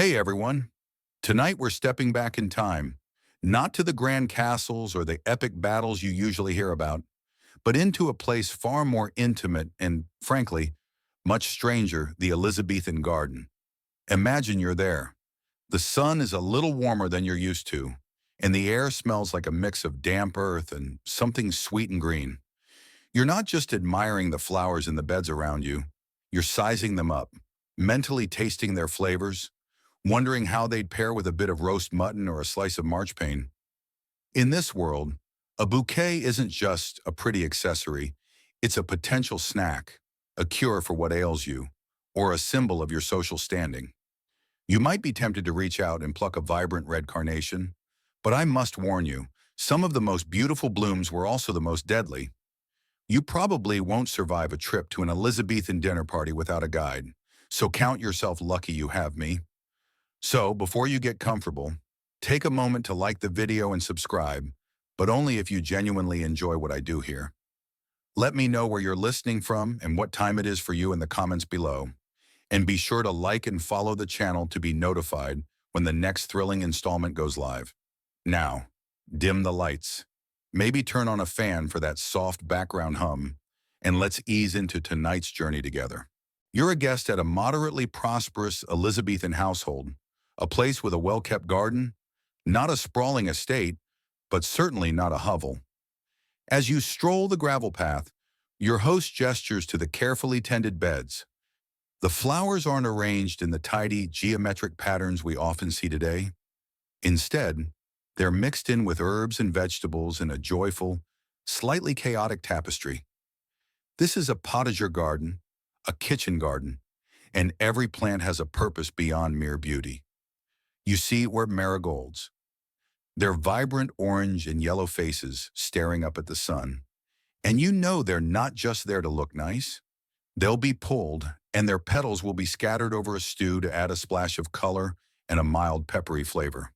Hey everyone, tonight we're stepping back in time, not to the grand castles or the epic battles you usually hear about, but into a place far more intimate and, frankly, much stranger, the Elizabethan garden. Imagine you're there. The sun is a little warmer than you're used to, and the air smells like a mix of damp earth and something sweet and green. You're not just admiring the flowers in the beds around you, you're sizing them up, mentally tasting their flavors, wondering how they'd pair with a bit of roast mutton or a slice of marchpane. In this world, a bouquet isn't just a pretty accessory, it's a potential snack, a cure for what ails you, or a symbol of your social standing. You might be tempted to reach out and pluck a vibrant red carnation, but I must warn you, some of the most beautiful blooms were also the most deadly. You probably won't survive a trip to an Elizabethan dinner party without a guide, so count yourself lucky you have me. So, before you get comfortable, take a moment to like the video and subscribe, but only if you genuinely enjoy what I do here. Let me know where you're listening from and what time it is for you in the comments below. And be sure to like and follow the channel to be notified when the next thrilling installment goes live. Now, dim the lights. Maybe turn on a fan for that soft background hum, and let's ease into tonight's journey together. You're a guest at a moderately prosperous Elizabethan household, a place with a well-kept garden, not a sprawling estate, but certainly not a hovel. As you stroll the gravel path, your host gestures to the carefully tended beds. The flowers aren't arranged in the tidy, geometric patterns we often see today. Instead, they're mixed in with herbs and vegetables in a joyful, slightly chaotic tapestry. This is a potager garden, a kitchen garden, and every plant has a purpose beyond mere beauty. You see where marigolds, their vibrant orange and yellow faces staring up at the sun. And you know they're not just there to look nice. They'll be pulled, and their petals will be scattered over a stew to add a splash of color and a mild peppery flavor.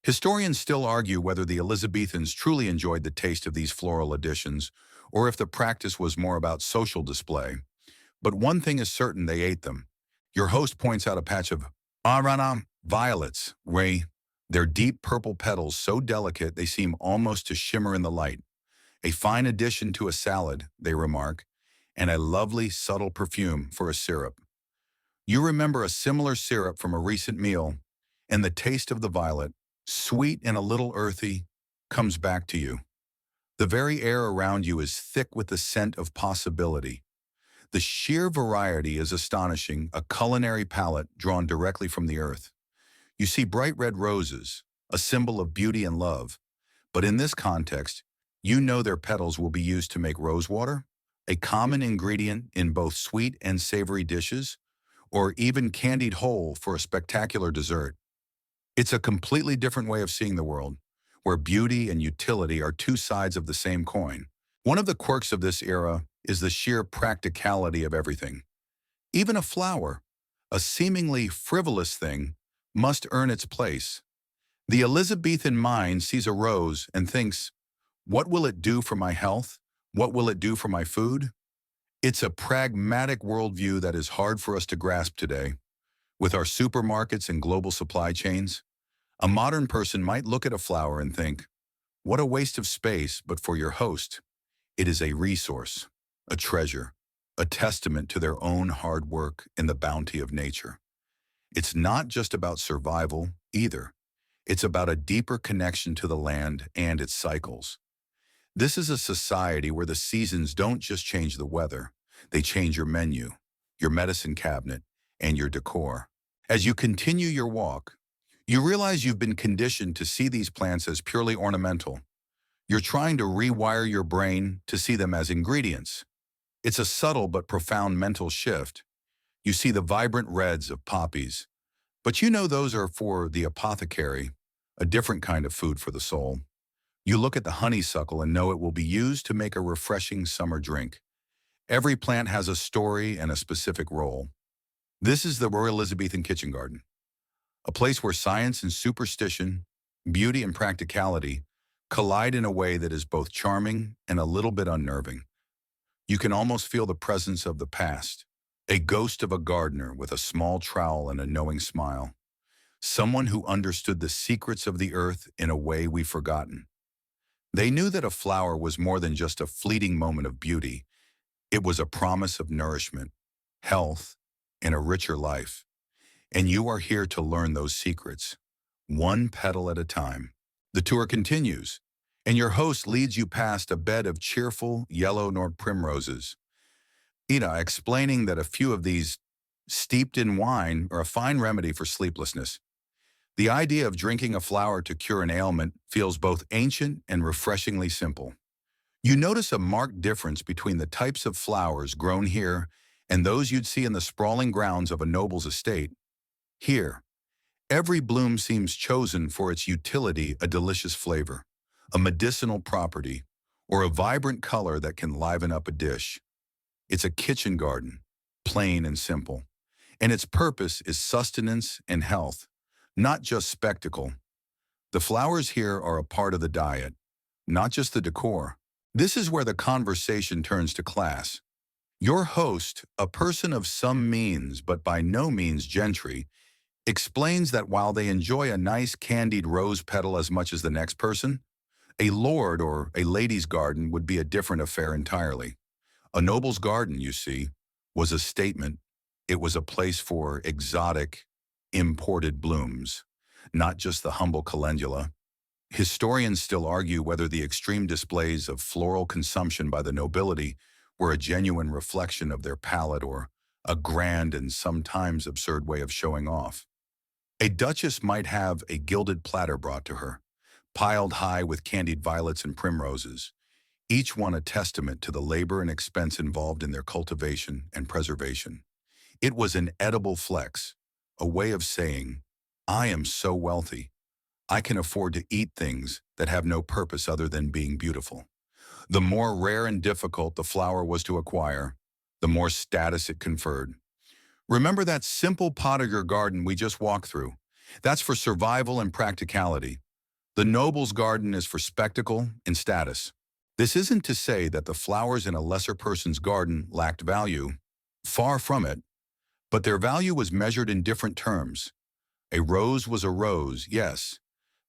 Historians still argue whether the Elizabethans truly enjoyed the taste of these floral additions, or if the practice was more about social display. But one thing is certain: they ate them. Your host points out a patch of Arana violets, their deep purple petals so delicate they seem almost to shimmer in the light. A fine addition to a salad, they remark, and a lovely, subtle perfume for a syrup. You remember a similar syrup from a recent meal, and the taste of the violet, sweet and a little earthy, comes back to you. The very air around you is thick with the scent of possibility. The sheer variety is astonishing, a culinary palette drawn directly from the earth. You see bright red roses, a symbol of beauty and love. But in this context, you know their petals will be used to make rose water, a common ingredient in both sweet and savory dishes, or even candied whole for a spectacular dessert. It's a completely different way of seeing the world, where beauty and utility are two sides of the same coin. One of the quirks of this era is the sheer practicality of everything. Even a flower, a seemingly frivolous thing, must earn its place. The Elizabethan mind sees a rose and thinks, what will it do for my health? What will it do for my food? It's a pragmatic worldview that is hard for us to grasp today. With our supermarkets and global supply chains, a modern person might look at a flower and think, what a waste of space, but for your host, it is a resource, a treasure, a testament to their own hard work and the bounty of nature. It's not just about survival, either. It's about a deeper connection to the land and its cycles. This is a society where the seasons don't just change the weather, they change your menu, your medicine cabinet, and your decor. As you continue your walk, you realize you've been conditioned to see these plants as purely ornamental. You're trying to rewire your brain to see them as ingredients. It's a subtle but profound mental shift. You see the vibrant reds of poppies, but you know those are for the apothecary, a different kind of food for the soul. You look at the honeysuckle and know it will be used to make a refreshing summer drink. Every plant has a story and a specific role. This is the Royal Elizabethan Kitchen Garden, a place where science and superstition, beauty and practicality collide in a way that is both charming and a little bit unnerving. You can almost feel the presence of the past, a ghost of a gardener with a small trowel and a knowing smile. someone who understood the secrets of the earth in a way we've forgotten. They knew that a flower was more than just a fleeting moment of beauty. It was a promise of nourishment, health, and a richer life. And you are here to learn those secrets, one petal at a time. The tour continues, and your host leads you past a bed of cheerful yellow Nord primroses. Ida explaining that a few of these, steeped in wine, are a fine remedy for sleeplessness. The idea of drinking a flower to cure an ailment feels both ancient and refreshingly simple. You notice a marked difference between the types of flowers grown here and those you'd see in the sprawling grounds of a noble's estate. Here, every bloom seems chosen for its utility, a delicious flavor, a medicinal property, or a vibrant color that can liven up a dish. It's a kitchen garden, plain and simple, and its purpose is sustenance and health, not just spectacle. The flowers here are a part of the diet, not just the decor. This is where the conversation turns to class. Your host, a person of some means but by no means gentry, explains that while they enjoy a nice candied rose petal as much as the next person, a lord or a lady's garden would be a different affair entirely. A noble's garden, you see, was a statement. It was a place for exotic, imported blooms, not just the humble calendula. Historians still argue whether the extreme displays of floral consumption by the nobility were a genuine reflection of their palate or a grand and sometimes absurd way of showing off. A duchess might have a gilded platter brought to her, piled high with candied violets and primroses, each one a testament to the labor and expense involved in their cultivation and preservation. It was an edible flex, a way of saying, I am so wealthy, I can afford to eat things that have no purpose other than being beautiful. The more rare and difficult the flower was to acquire, the more status it conferred. Remember that simple pot of your garden we just walked through? That's for survival and practicality. The noble's garden is for spectacle and status. This isn't to say that the flowers in a lesser person's garden lacked value. Far from it. But their value was measured in different terms. A rose was a rose, yes,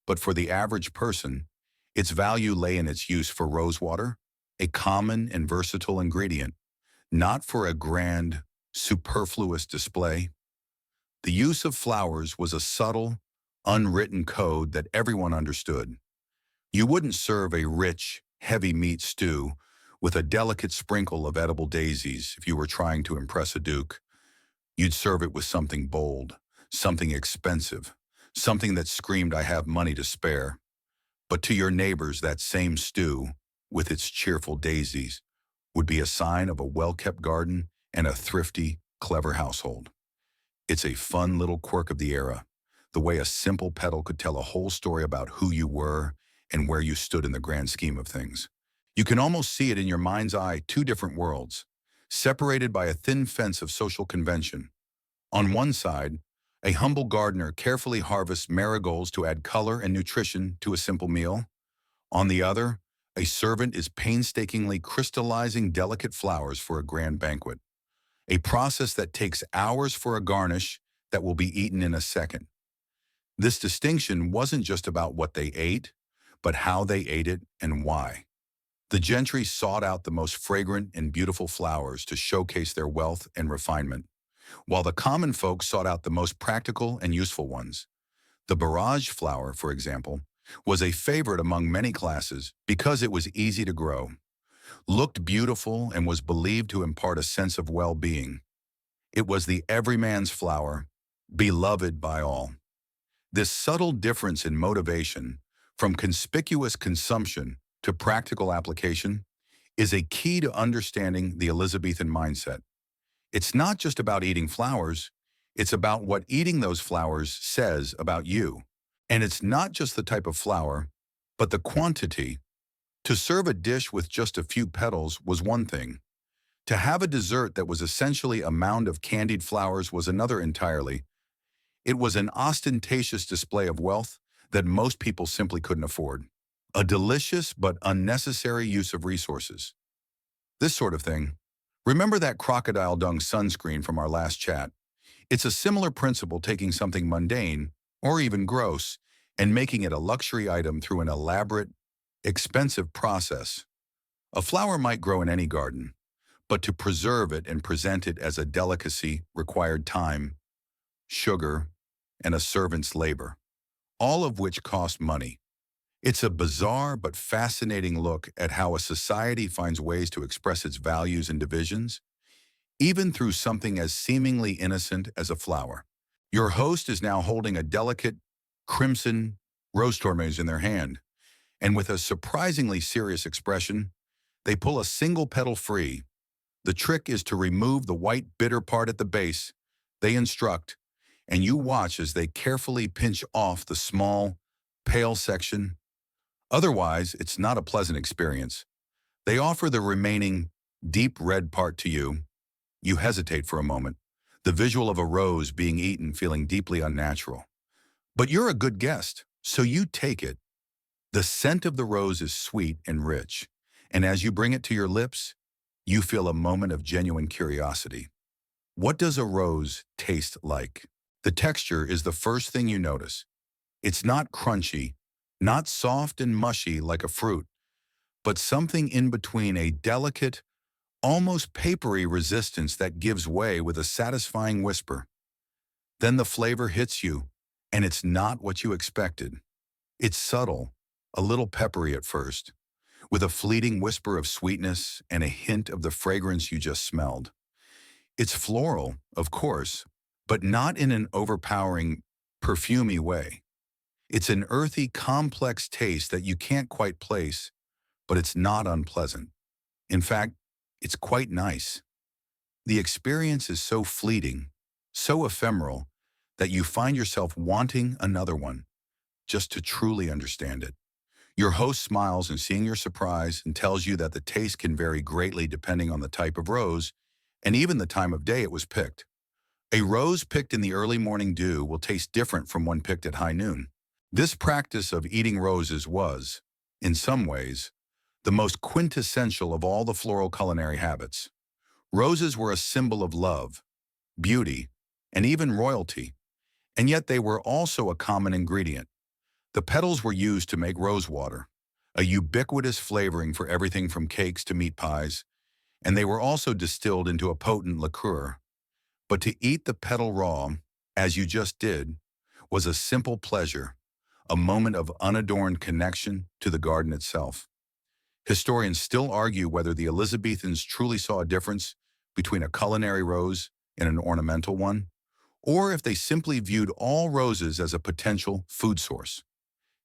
but for the average person, its value lay in its use for rosewater, a common and versatile ingredient, not for a grand, superfluous display. The use of flowers was a subtle, unwritten code that everyone understood. You wouldn't serve a rich, heavy meat stew with a delicate sprinkle of edible daisies if you were trying to impress a duke. You'd serve it with something bold, something expensive, something that screamed, I have money to spare. But to your neighbors, that same stew, with its cheerful daisies, would be a sign of a well-kept garden and a thrifty, clever household. It's a fun little quirk of the era, the way a simple petal could tell a whole story about who you were and where you stood in the grand scheme of things. You can almost see it in your mind's eye, two different worlds, separated by a thin fence of social convention. On one side, a humble gardener carefully harvests marigolds to add color and nutrition to a simple meal. On the other, a servant is painstakingly crystallizing delicate flowers for a grand banquet, a process that takes hours for a garnish that will be eaten in a second. This distinction wasn't just about what they ate, but how they ate it and why. The gentry sought out the most fragrant and beautiful flowers to showcase their wealth and refinement, while the common folk sought out the most practical and useful ones. The barrage flower, for example, was a favorite among many classes because it was easy to grow, looked beautiful, and was believed to impart a sense of well-being. It was the everyman's flower, beloved by all. This subtle difference in motivation, from conspicuous consumption to practical application, is a key to understanding the Elizabethan mindset. It's not just about eating flowers, it's about what eating those flowers says about you. And it's not just the type of flower, but the quantity. To serve a dish with just a few petals was one thing. To have a dessert that was essentially a mound of candied flowers was another entirely. It was an ostentatious display of wealth that most people simply couldn't afford. A delicious but unnecessary use of resources. This sort of thing. Remember that crocodile dung sunscreen from our last chat? It's a similar principle, taking something mundane, or even gross, and making it a luxury item through an elaborate, expensive process. A flower might grow in any garden, but to preserve it and present it as a delicacy required time, sugar, and a servant's labor, all of which cost money. It's a bizarre but fascinating look at how a society finds ways to express its values and divisions, even through something as seemingly innocent as a flower. Your host is now holding a delicate, crimson rose tourmaline in their hand, and with a surprisingly serious expression, they pull a single petal free. The trick is to remove the white bitter part at the base, they instruct, and you watch as they carefully pinch off the small, pale section. Otherwise, it's not a pleasant experience. They offer the remaining, deep red part to you. You hesitate for a moment, the visual of a rose being eaten feeling deeply unnatural. But you're a good guest, so you take it. The scent of the rose is sweet and rich, and as you bring it to your lips, you feel a moment of genuine curiosity. What does a rose taste like? The texture is the first thing you notice. It's not crunchy, not soft and mushy like a fruit, but something in between, a delicate, almost papery resistance that gives way with a satisfying whisper. Then the flavor hits you, and it's not what you expected. It's subtle, a little peppery at first, with a fleeting whisper of sweetness and a hint of the fragrance you just smelled. It's floral, of course, but not in an overpowering, perfumey way. It's an earthy, complex taste that you can't quite place, but it's not unpleasant. In fact, it's quite nice. The experience is so fleeting, so ephemeral, that you find yourself wanting another one, just to truly understand it. Your host smiles and seeing your surprise and tells you that the taste can vary greatly depending on the type of rose and even the time of day it was picked. A rose picked in the early morning dew will taste different from one picked at high noon. This practice of eating roses was, in some ways, the most quintessential of all the floral culinary habits. Roses were a symbol of love, beauty, and even royalty, and yet they were also a common ingredient. The petals were used to make rose water, a ubiquitous flavoring for everything from cakes to meat pies, and they were also distilled into a potent liqueur. But to eat the petal raw, as you just did, was a simple pleasure, a moment of unadorned connection to the garden itself. Historians still argue whether the Elizabethans truly saw a difference between a culinary rose and an ornamental one, or if they simply viewed all roses as a potential food source.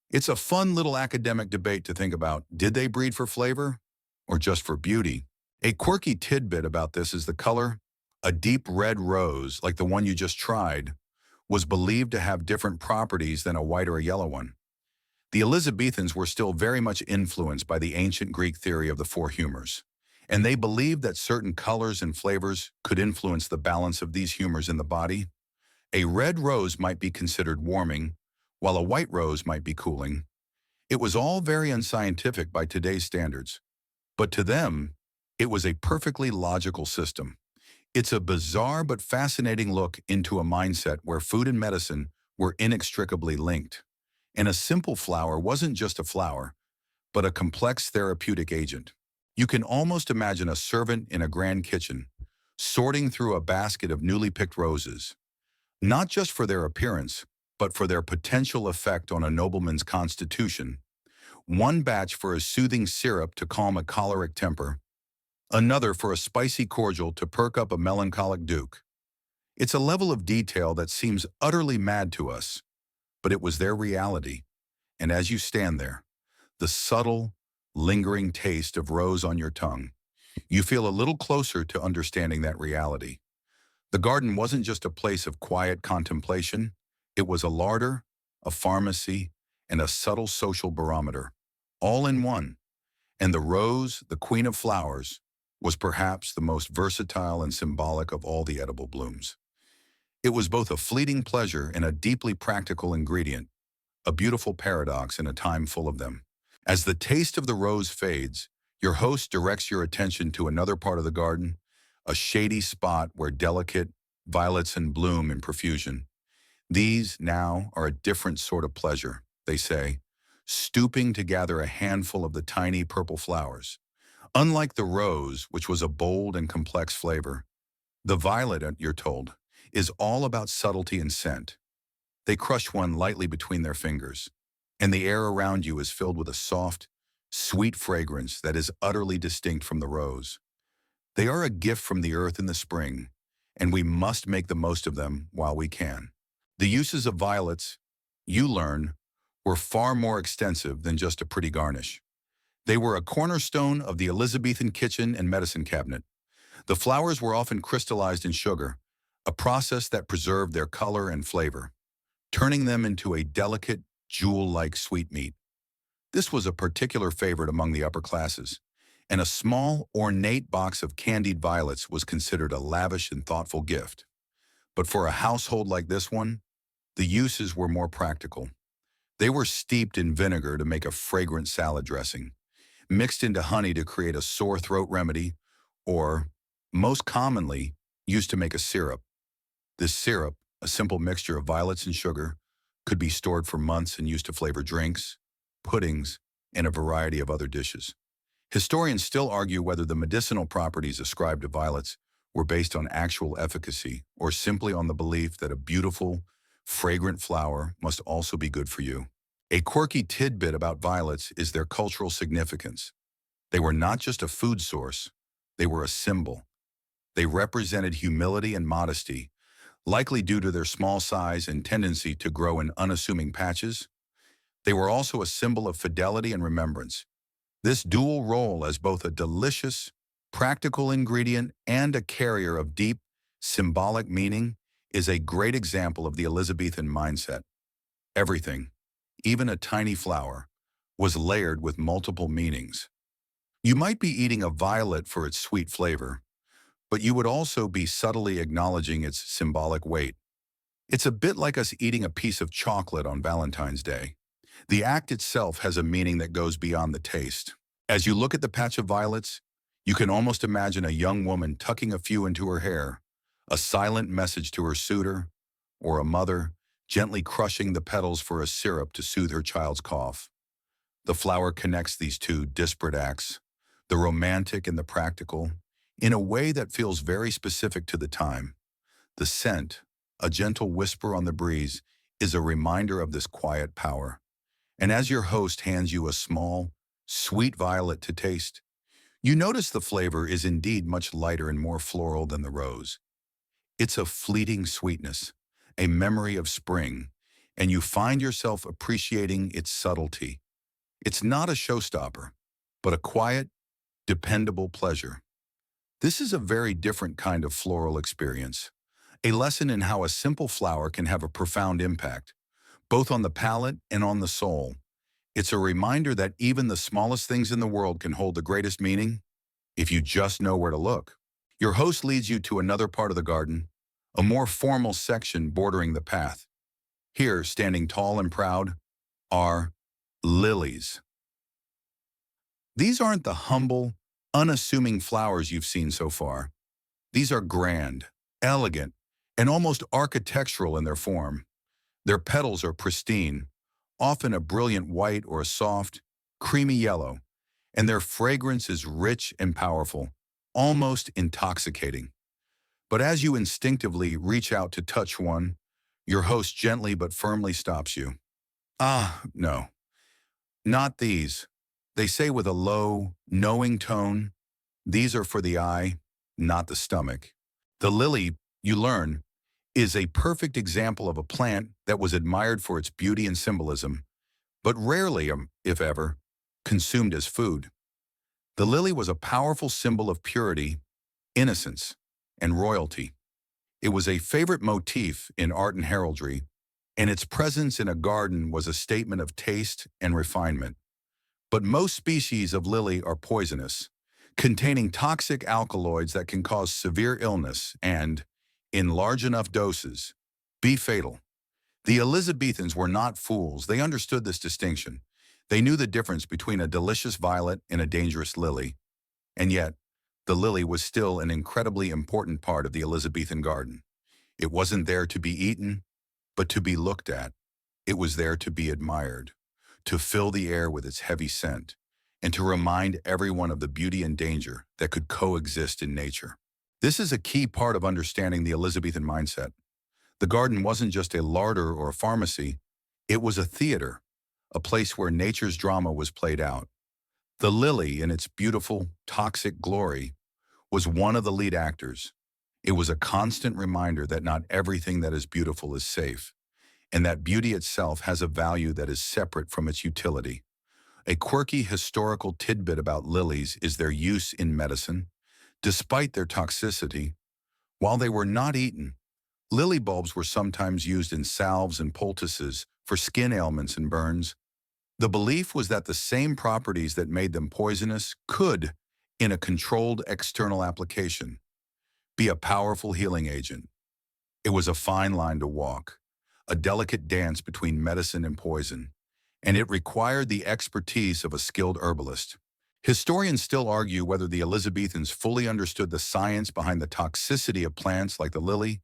It's a fun little academic debate to think about. Did they breed for flavor or just for beauty? A quirky tidbit about this is the color. A deep red rose, like the one you just tried, was believed to have different properties than a white or a yellow one. The Elizabethans were still very much influenced by the ancient Greek theory of the four humors, and they believed that certain colors and flavors could influence the balance of these humors in the body. A red rose might be considered warming, while a white rose might be cooling. It was all very unscientific by today's standards, but to them, it was a perfectly logical system. It's a bizarre but fascinating look into a mindset where food and medicine were inextricably linked. And a simple flower wasn't just a flower, but a complex therapeutic agent. You can almost imagine a servant in a grand kitchen, sorting through a basket of newly picked roses, not just for their appearance, but for their potential effect on a nobleman's constitution. One batch for a soothing syrup to calm a choleric temper, another for a spicy cordial to perk up a melancholic duke. It's a level of detail that seems utterly mad to us, but it was their reality. And as you stand there, the subtle, lingering taste of rose on your tongue, you feel a little closer to understanding that reality. The garden wasn't just a place of quiet contemplation, it was a larder, a pharmacy, and a subtle social barometer, all in one. And the rose, the queen of flowers, was perhaps the most versatile and symbolic of all the edible blooms. It was both a fleeting pleasure and a deeply practical ingredient, a beautiful paradox in a time full of them. As the taste of the rose fades, your host directs your attention to another part of the garden, a shady spot where delicate violets bloom in profusion. These now are a different sort of pleasure, they say, stooping to gather a handful of the tiny purple flowers. Unlike the rose, which was a bold and complex flavor, the violet, you're told, is all about subtlety and scent. They crush one lightly between their fingers, and the air around you is filled with a soft, sweet fragrance that is utterly distinct from the rose. They are a gift from the earth in the spring, and we must make the most of them while we can. The uses of violets, you learn, were far more extensive than just a pretty garnish. They were a cornerstone of the Elizabethan kitchen and medicine cabinet. The flowers were often crystallized in sugar, a process that preserved their color and flavor, turning them into a delicate, jewel-like sweetmeat. This was a particular favorite among the upper classes, and a small, ornate box of candied violets was considered a lavish and thoughtful gift. But for a household like this one, the uses were more practical. They were steeped in vinegar to make a fragrant salad dressing, mixed into honey to create a sore throat remedy, or, most commonly, used to make a syrup. This syrup, a simple mixture of violets and sugar, could be stored for months and used to flavor drinks, puddings, and a variety of other dishes. Historians still argue whether the medicinal properties ascribed to violets were based on actual efficacy or simply on the belief that a beautiful, fragrant flower must also be good for you. A quirky tidbit about violets is their cultural significance. They were not just a food source, they were a symbol. They represented humility and modesty, likely due to their small size and tendency to grow in unassuming patches. They were also a symbol of fidelity and remembrance. This dual role as both a delicious, practical ingredient and a carrier of deep, symbolic meaning is a great example of the Elizabethan mindset. Everything, even a tiny flower, was layered with multiple meanings. You might be eating a violet for its sweet flavor, but you would also be subtly acknowledging its symbolic weight. It's a bit like us eating a piece of chocolate on Valentine's Day. The act itself has a meaning that goes beyond the taste. As you look at the patch of violets, you can almost imagine a young woman tucking a few into her hair, a silent message to her suitor, or a mother gently crushing the petals for a syrup to soothe her child's cough. The flower connects these two disparate acts, the romantic and the practical, in a way that feels very specific to the time. The scent, a gentle whisper on the breeze, is a reminder of this quiet power. And as your host hands you a small, sweet violet to taste, you notice the flavor is indeed much lighter and more floral than the rose. It's a fleeting sweetness, a memory of spring, and you find yourself appreciating its subtlety. It's not a showstopper, but a quiet, dependable pleasure. This is a very different kind of floral experience, a lesson in how a simple flower can have a profound impact, both on the palate and on the soul. It's a reminder that even the smallest things in the world can hold the greatest meaning if you just know where to look. Your host leads you to another part of the garden, a more formal section bordering the path. Here, standing tall and proud, are lilies. These aren't the humble, unassuming flowers you've seen so far. These are grand, elegant, and almost architectural in their form. Their petals are pristine, often a brilliant white or a soft, creamy yellow, and their fragrance is rich and powerful, almost intoxicating. But as you instinctively reach out to touch one, your host gently but firmly stops you. Ah, no, not these. They say with a low, knowing tone, these are for the eye, not the stomach. The lily, you learn, is a perfect example of a plant that was admired for its beauty and symbolism, but rarely, if ever, consumed as food. The lily was a powerful symbol of purity, innocence, and royalty. It was a favorite motif in art and heraldry, and its presence in a garden was a statement of taste and refinement. But most species of lily are poisonous, containing toxic alkaloids that can cause severe illness and, in large enough doses, be fatal. The Elizabethans were not fools. They understood this distinction. They knew the difference between a delicious violet and a dangerous lily. And yet, the lily was still an incredibly important part of the Elizabethan garden. It wasn't there to be eaten. but to be looked at. It was there to be admired, to fill the air with its heavy scent, and to remind everyone of the beauty and danger that could coexist in nature. This is a key part of understanding the Elizabethan mindset. The garden wasn't just a larder or a pharmacy, it was a theater, a place where nature's drama was played out. The lily, in its beautiful, toxic glory, was one of the lead actors. It was a constant reminder that not everything that is beautiful is safe, and that beauty itself has a value that is separate from its utility. A quirky historical tidbit about lilies is their use in medicine. Despite their toxicity, while they were not eaten, lily bulbs were sometimes used in salves and poultices for skin ailments and burns. The belief was that the same properties that made them poisonous could, in a controlled external application, be a powerful healing agent. It was a fine line to walk, a delicate dance between medicine and poison, and it required the expertise of a skilled herbalist. Historians still argue whether the Elizabethans fully understood the science behind the toxicity of plants like the lily,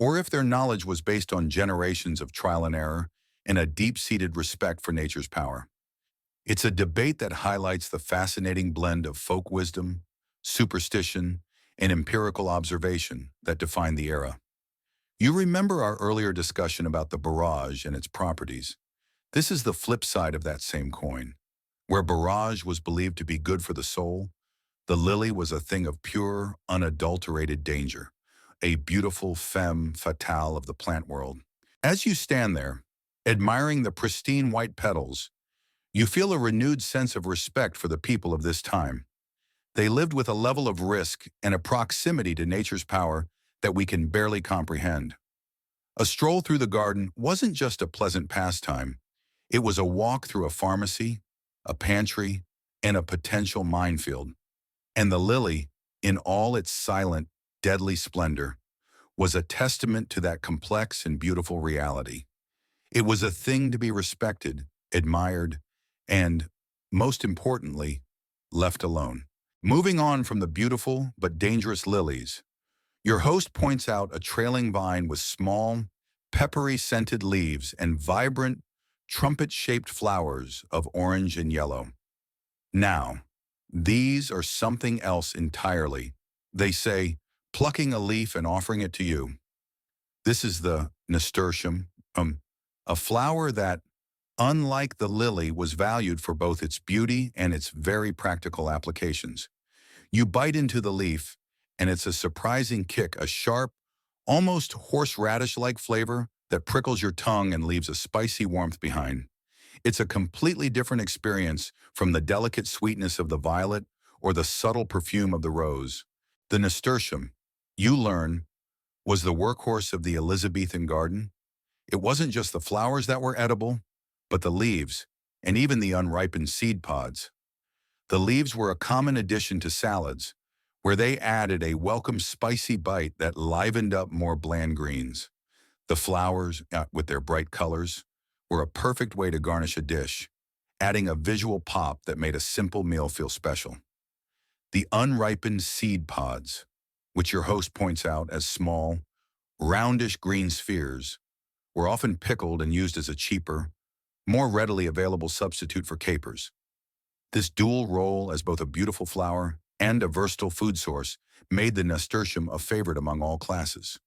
or if their knowledge was based on generations of trial and error and a deep-seated respect for nature's power. It's a debate that highlights the fascinating blend of folk wisdom, superstition, and empirical observation that defined the era. You remember our earlier discussion about the barrage and its properties. This is the flip side of that same coin. Where barrage was believed to be good for the soul, the lily was a thing of pure, unadulterated danger, a beautiful femme fatale of the plant world. As you stand there, admiring the pristine white petals, you feel a renewed sense of respect for the people of this time. They lived with a level of risk and a proximity to nature's power that we can barely comprehend. A stroll through the garden wasn't just a pleasant pastime. It was a walk through a pharmacy, a pantry, and a potential minefield. And the lily, in all its silent, deadly splendor, was a testament to that complex and beautiful reality. It was a thing to be respected, admired, and, most importantly, left alone. Moving on from the beautiful but dangerous lilies, your host points out a trailing vine with small, peppery-scented leaves and vibrant, trumpet-shaped flowers of orange and yellow. Now, these are something else entirely. They say, plucking a leaf and offering it to you. This is the nasturtium, a flower that, unlike the lily, was valued for both its beauty and its very practical applications. You bite into the leaf, and it's a surprising kick, a sharp, almost horseradish-like flavor that prickles your tongue and leaves a spicy warmth behind. It's a completely different experience from the delicate sweetness of the violet or the subtle perfume of the rose. The nasturtium, you learn, was the workhorse of the Elizabethan garden. It wasn't just the flowers that were edible, but the leaves, and even the unripened seed pods. The leaves were a common addition to salads, where they added a welcome spicy bite that livened up more bland greens. The flowers, with their bright colors, were a perfect way to garnish a dish, adding a visual pop that made a simple meal feel special. The unripened seed pods, which your host points out as small, roundish green spheres, were often pickled and used as a cheaper, more readily available substitute for capers. This dual role as both a beautiful flower and a versatile food source made the nasturtium a favorite among all classes.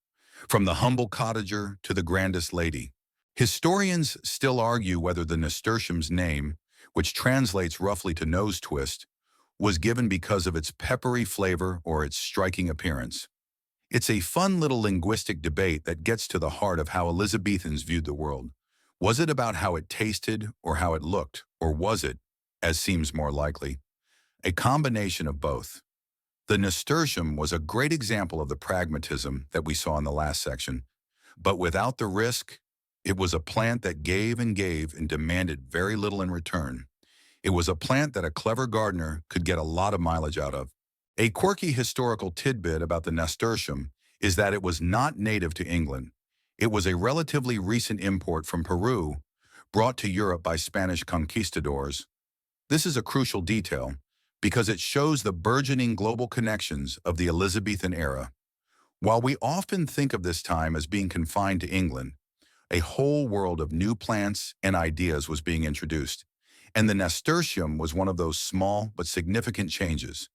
From the humble cottager to the grandest lady, historians still argue whether the nasturtium's name, which translates roughly to nose twist, was given because of its peppery flavor or its striking appearance. It's a fun little linguistic debate that gets to the heart of how Elizabethans viewed the world. Was it about how it tasted or how it looked, or was it, as seems more likely, a combination of both? The nasturtium was a great example of the pragmatism that we saw in the last section, but without the risk, it was a plant that gave and demanded very little in return. It was a plant that a clever gardener could get a lot of mileage out of. A quirky historical tidbit about the nasturtium is that it was not native to England. It was a relatively recent import from Peru, brought to Europe by Spanish conquistadors. This is a crucial detail because it shows the burgeoning global connections of the Elizabethan era. While we often think of this time as being confined to England, A whole world of new plants and ideas was being introduced, and the nasturtium was one of those small but significant changes.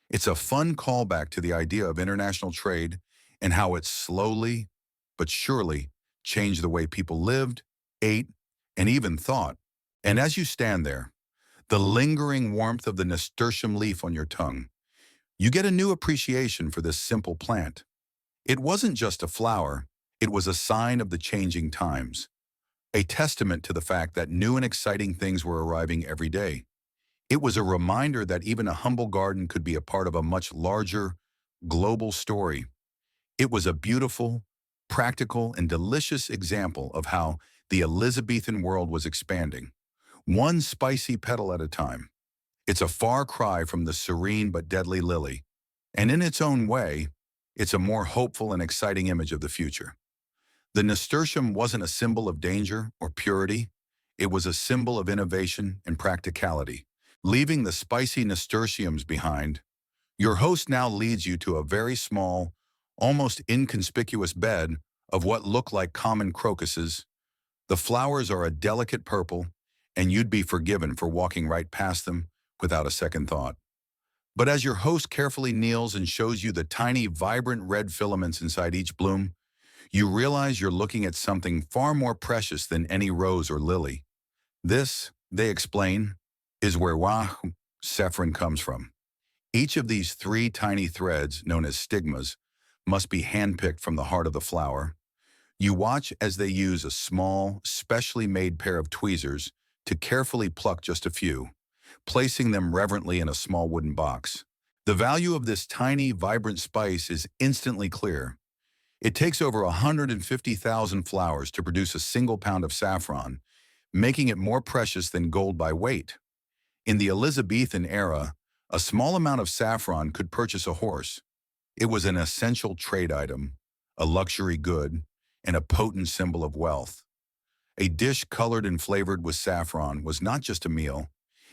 It's a fun callback to the idea of international trade and how it slowly but surely changed the way people lived, ate, and even thought. And as you stand there, the lingering warmth of the nasturtium leaf on your tongue, you get a new appreciation for this simple plant. It wasn't just a flower, it was a sign of the changing times, a testament to the fact that new and exciting things were arriving every day. It was a reminder that even a humble garden could be a part of a much larger, global story. It was a beautiful, practical, and delicious example of how the Elizabethan world was expanding, one spicy petal at a time. It's a far cry from the serene but deadly lily, and in its own way, it's a more hopeful and exciting image of the future. The nasturtium wasn't a symbol of danger or purity, it was a symbol of innovation and practicality. Leaving the spicy nasturtiums behind, your host now leads you to a very small, almost inconspicuous bed of what look like common crocuses. The flowers are a delicate purple, and you'd be forgiven for walking right past them without a second thought. But as your host carefully kneels and shows you the tiny, vibrant red filaments inside each bloom, you realize you're looking at something far more precious than any rose or lily. This, they explain, is where saffron comes from. Each of these three tiny threads, known as stigmas, must be handpicked from the heart of the flower. You watch as they use a small, specially made pair of tweezers to carefully pluck just a few, placing them reverently in a small wooden box. The value of this tiny, vibrant spice is instantly clear. It takes over 150,000 flowers to produce a single pound of saffron, making it more precious than gold by weight. In the Elizabethan era, a small amount of saffron could purchase a horse. It was an essential trade item, a luxury good, and a potent symbol of wealth. A dish colored and flavored with saffron was not just a meal,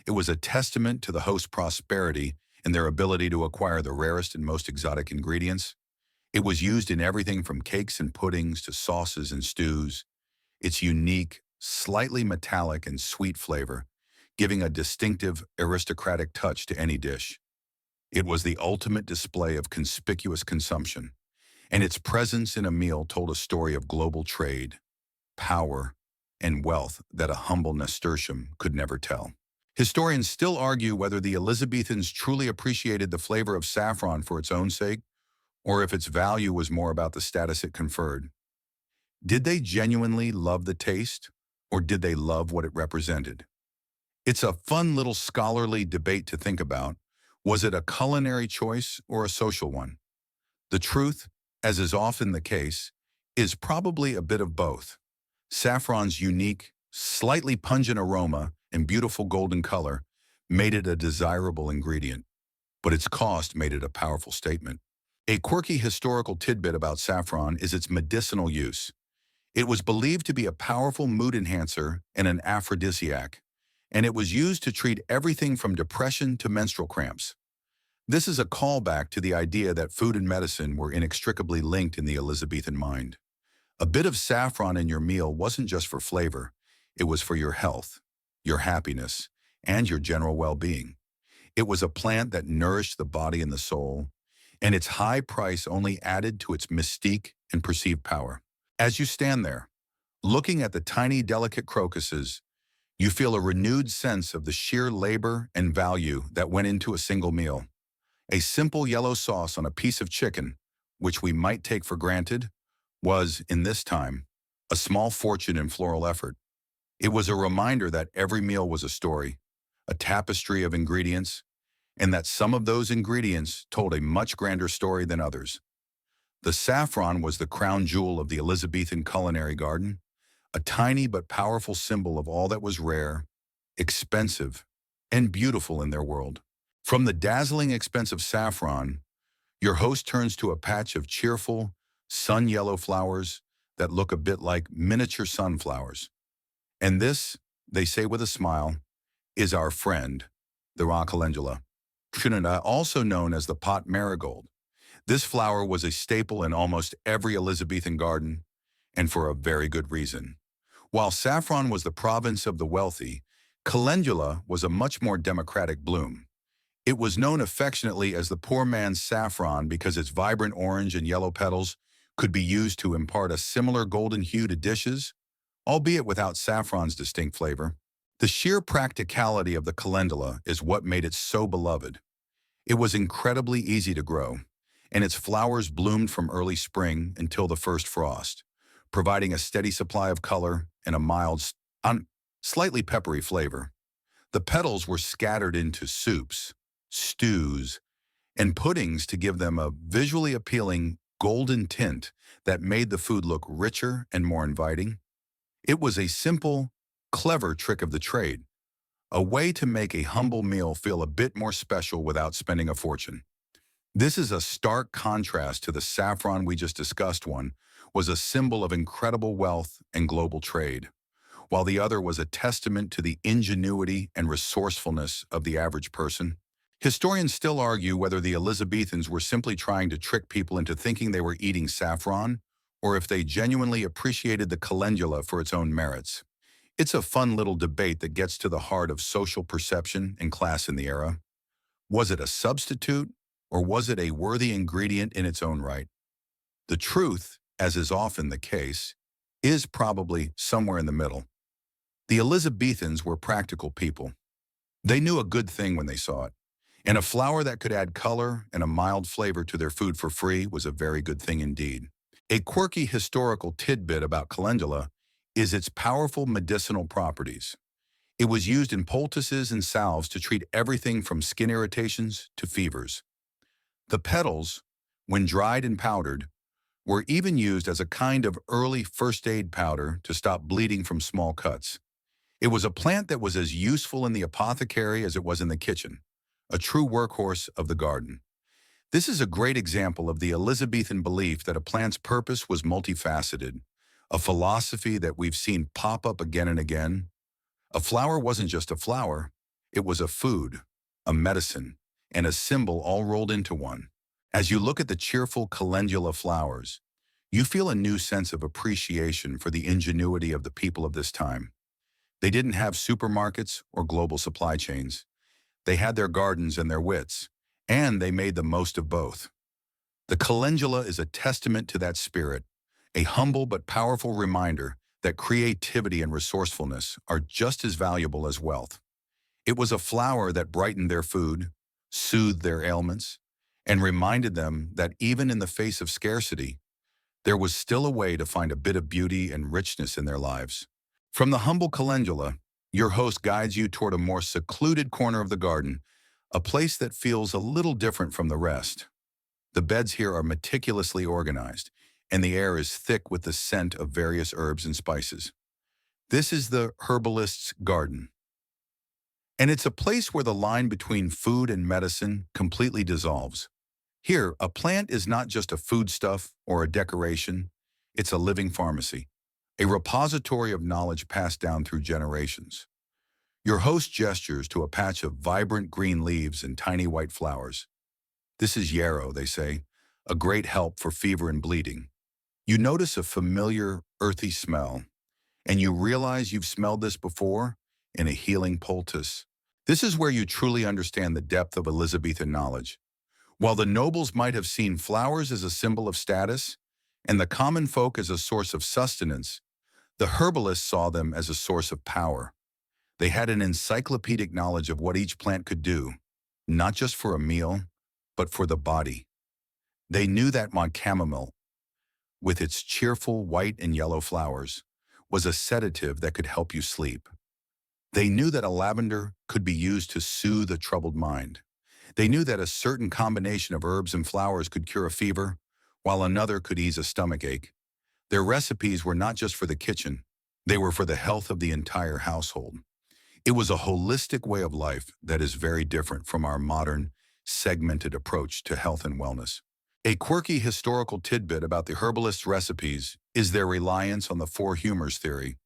it was a testament to the host's prosperity and their ability to acquire the rarest and most exotic ingredients. It was used in everything from cakes and puddings to sauces and stews. Its unique, slightly metallic and sweet flavor, giving a distinctive, aristocratic touch to any dish. It was the ultimate display of conspicuous consumption, and its presence in a meal told a story of global trade, power, and wealth that a humble nasturtium could never tell. Historians still argue whether the Elizabethans truly appreciated the flavor of saffron for its own sake, or if its value was more about the status it conferred. Did they genuinely love the taste, or did they love what it represented? It's a fun little scholarly debate to think about. Was it a culinary choice or a social one? The truth, as is often the case, is probably a bit of both. Saffron's unique, slightly pungent aroma and beautiful golden color made it a desirable ingredient, but its cost made it a powerful statement. A quirky historical tidbit about saffron is its medicinal use. It was believed to be a powerful mood enhancer and an aphrodisiac, and it was used to treat everything from depression to menstrual cramps. This is a callback to the idea that food and medicine were inextricably linked in the Elizabethan mind. A bit of saffron in your meal wasn't just for flavor, it was for your health, your happiness, and your general well-being. It was a plant that nourished the body and the soul, and its high price only added to its mystique and perceived power. As you stand there, looking at the tiny, delicate crocuses, you feel a renewed sense of the sheer labor and value that went into a single meal. A simple yellow sauce on a piece of chicken, which we might take for granted, was, in this time, a small fortune in floral effort. It was a reminder that every meal was a story, a tapestry of ingredients, and that some of those ingredients told a much grander story than others. The saffron was the crown jewel of the Elizabethan culinary garden, a tiny but powerful symbol of all that was rare, expensive, and beautiful in their world. From the dazzling expense of saffron, your host turns to a patch of cheerful, sun-yellow flowers that look a bit like miniature sunflowers. And this, they say with a smile, is our friend, the rock calendula, also known as the pot marigold. This flower was a staple in almost every Elizabethan garden, and for a very good reason. While saffron was the province of the wealthy, calendula was a much more democratic bloom. It was known affectionately as the poor man's saffron because its vibrant orange and yellow petals could be used to impart a similar golden hue to dishes, albeit without saffron's distinct flavor. The sheer practicality of the calendula is what made it so beloved. It was incredibly easy to grow, and its flowers bloomed from early spring until the first frost, providing a steady supply of color and a mild, slightly peppery flavor. The petals were scattered into soups, stews, and puddings to give them a visually appealing golden tint that made the food look richer and more inviting. It was a simple, clever trick of the trade, a way to make a humble meal feel a bit more special without spending a fortune. This is a stark contrast to the saffron we just discussed. One was a symbol of incredible wealth and global trade, while the other was a testament to the ingenuity and resourcefulness of the average person. Historians still argue whether the Elizabethans were simply trying to trick people into thinking they were eating saffron, or if they genuinely appreciated the calendula for its own merits. It's a fun little debate that gets to the heart of social perception and class in the era. Was it a substitute, or was it a worthy ingredient in its own right? The truth, as is often the case, is probably somewhere in the middle. The Elizabethans were practical people. They knew a good thing when they saw it, and a flower that could add color and a mild flavor to their food for free was a very good thing indeed. A quirky historical tidbit about calendula is its powerful medicinal properties. It was used in poultices and salves to treat everything from skin irritations to fevers. The petals, when dried and powdered, were even used as a kind of early first aid powder to stop bleeding from small cuts. It was a plant that was as useful in the apothecary as it was in the kitchen, a true workhorse of the garden. This is a great example of the Elizabethan belief that a plant's purpose was multifaceted, a philosophy that we've seen pop up again and again. A flower wasn't just a flower, it was a food, a medicine, and a symbol all rolled into one. As you look at the cheerful calendula flowers, you feel a new sense of appreciation for the ingenuity of the people of this time. They didn't have supermarkets or global supply chains. They had their gardens and their wits, and they made the most of both. The calendula is a testament to that spirit, a humble but powerful reminder that creativity and resourcefulness are just as valuable as wealth. It was a flower that brightened their food, soothed their ailments, and reminded them that even in the face of scarcity, there was still a way to find a bit of beauty and richness in their lives. From the humble calendula, your host guides you toward a more secluded corner of the garden, a place that feels a little different from the rest. The beds here are meticulously organized, and the air is thick with the scent of various herbs and spices. This is the herbalist's garden, and it's a place where the line between food and medicine completely dissolves. Here, a plant is not just a foodstuff or a decoration, it's a living pharmacy, a repository of knowledge passed down through generations. Your host gestures to a patch of vibrant green leaves and tiny white flowers. This is yarrow, they say, a great help for fever and bleeding. You notice a familiar, earthy smell, and you realize you've smelled this before in a healing poultice. This is where you truly understand the depth of Elizabethan knowledge. While the nobles might have seen flowers as a symbol of status, and the common folk as a source of sustenance, the herbalists saw them as a source of power. They had an encyclopedic knowledge of what each plant could do, not just for a meal, but for the body. They knew that chamomile, with its cheerful white and yellow flowers, was a sedative that could help you sleep. They knew that a lavender could be used to soothe a troubled mind. They knew that a certain combination of herbs and flowers could cure a fever, while another could ease a stomachache. Their recipes were not just for the kitchen, they were for the health of the entire household. It was a holistic way of life that is very different from our modern, segmented approach to health and wellness. A quirky historical tidbit about the herbalists' recipes is their reliance on the four humors theory,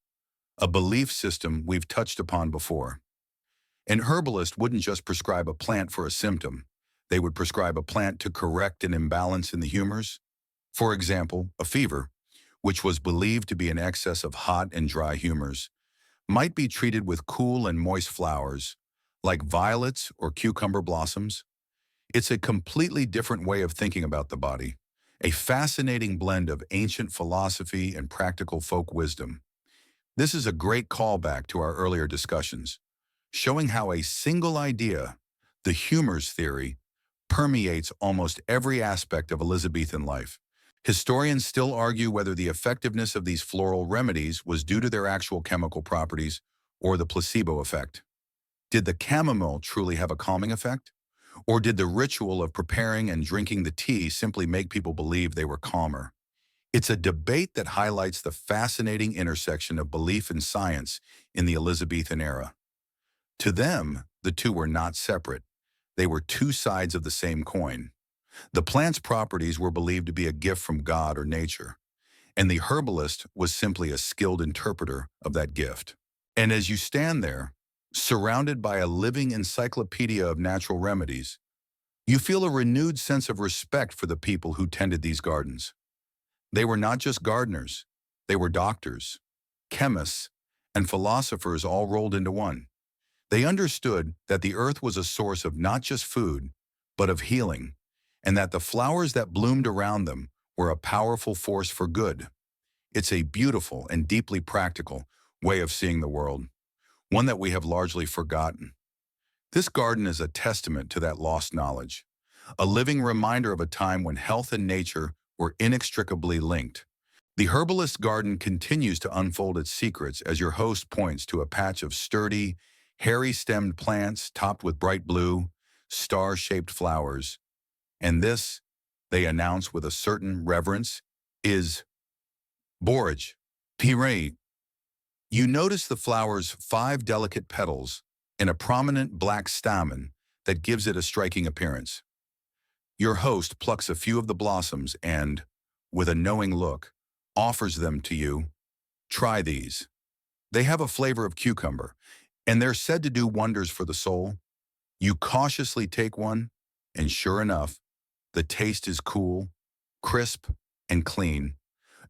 a belief system we've touched upon before. An herbalist wouldn't just prescribe a plant for a symptom. They would prescribe a plant to correct an imbalance in the humors. For example, a fever, which was believed to be an excess of hot and dry humors, might be treated with cool and moist flowers, like violets or cucumber blossoms. It's a completely different way of thinking about the body, a fascinating blend of ancient philosophy and practical folk wisdom. This is a great callback to our earlier discussions, showing how a single idea, the humors theory, permeates almost every aspect of Elizabethan life. Historians still argue whether the effectiveness of these floral remedies was due to their actual chemical properties or the placebo effect. Did the chamomile truly have a calming effect? Or did the ritual of preparing and drinking the tea simply make people believe they were calmer? It's a debate that highlights the fascinating intersection of belief and science in the Elizabethan era. To them, the two were not separate. They were two sides of the same coin. The plant's properties were believed to be a gift from God or nature, and the herbalist was simply a skilled interpreter of that gift. And as you stand there, surrounded by a living encyclopedia of natural remedies, you feel a renewed sense of respect for the people who tended these gardens. They were not just gardeners, they were doctors, chemists, and philosophers all rolled into one. They understood that the earth was a source of not just food, but of healing, and that the flowers that bloomed around them were a powerful force for good. It's a beautiful and deeply practical way of seeing the world, one that we have largely forgotten. This garden is a testament to that lost knowledge, a living reminder of a time when health and nature were inextricably linked. The herbalist's garden continues to unfold its secrets as your host points to a patch of sturdy, hairy-stemmed plants topped with bright blue, star-shaped flowers. And this, they announce with a certain reverence, is borage. Puree. You notice the flower's 5 delicate petals and a prominent black stamen that gives it a striking appearance. Your host plucks a few of the blossoms and, with a knowing look, offers them to you. Try these. They have a flavor of cucumber, and they're said to do wonders for the soul. You cautiously take one, and sure enough, the taste is cool, crisp, and clean.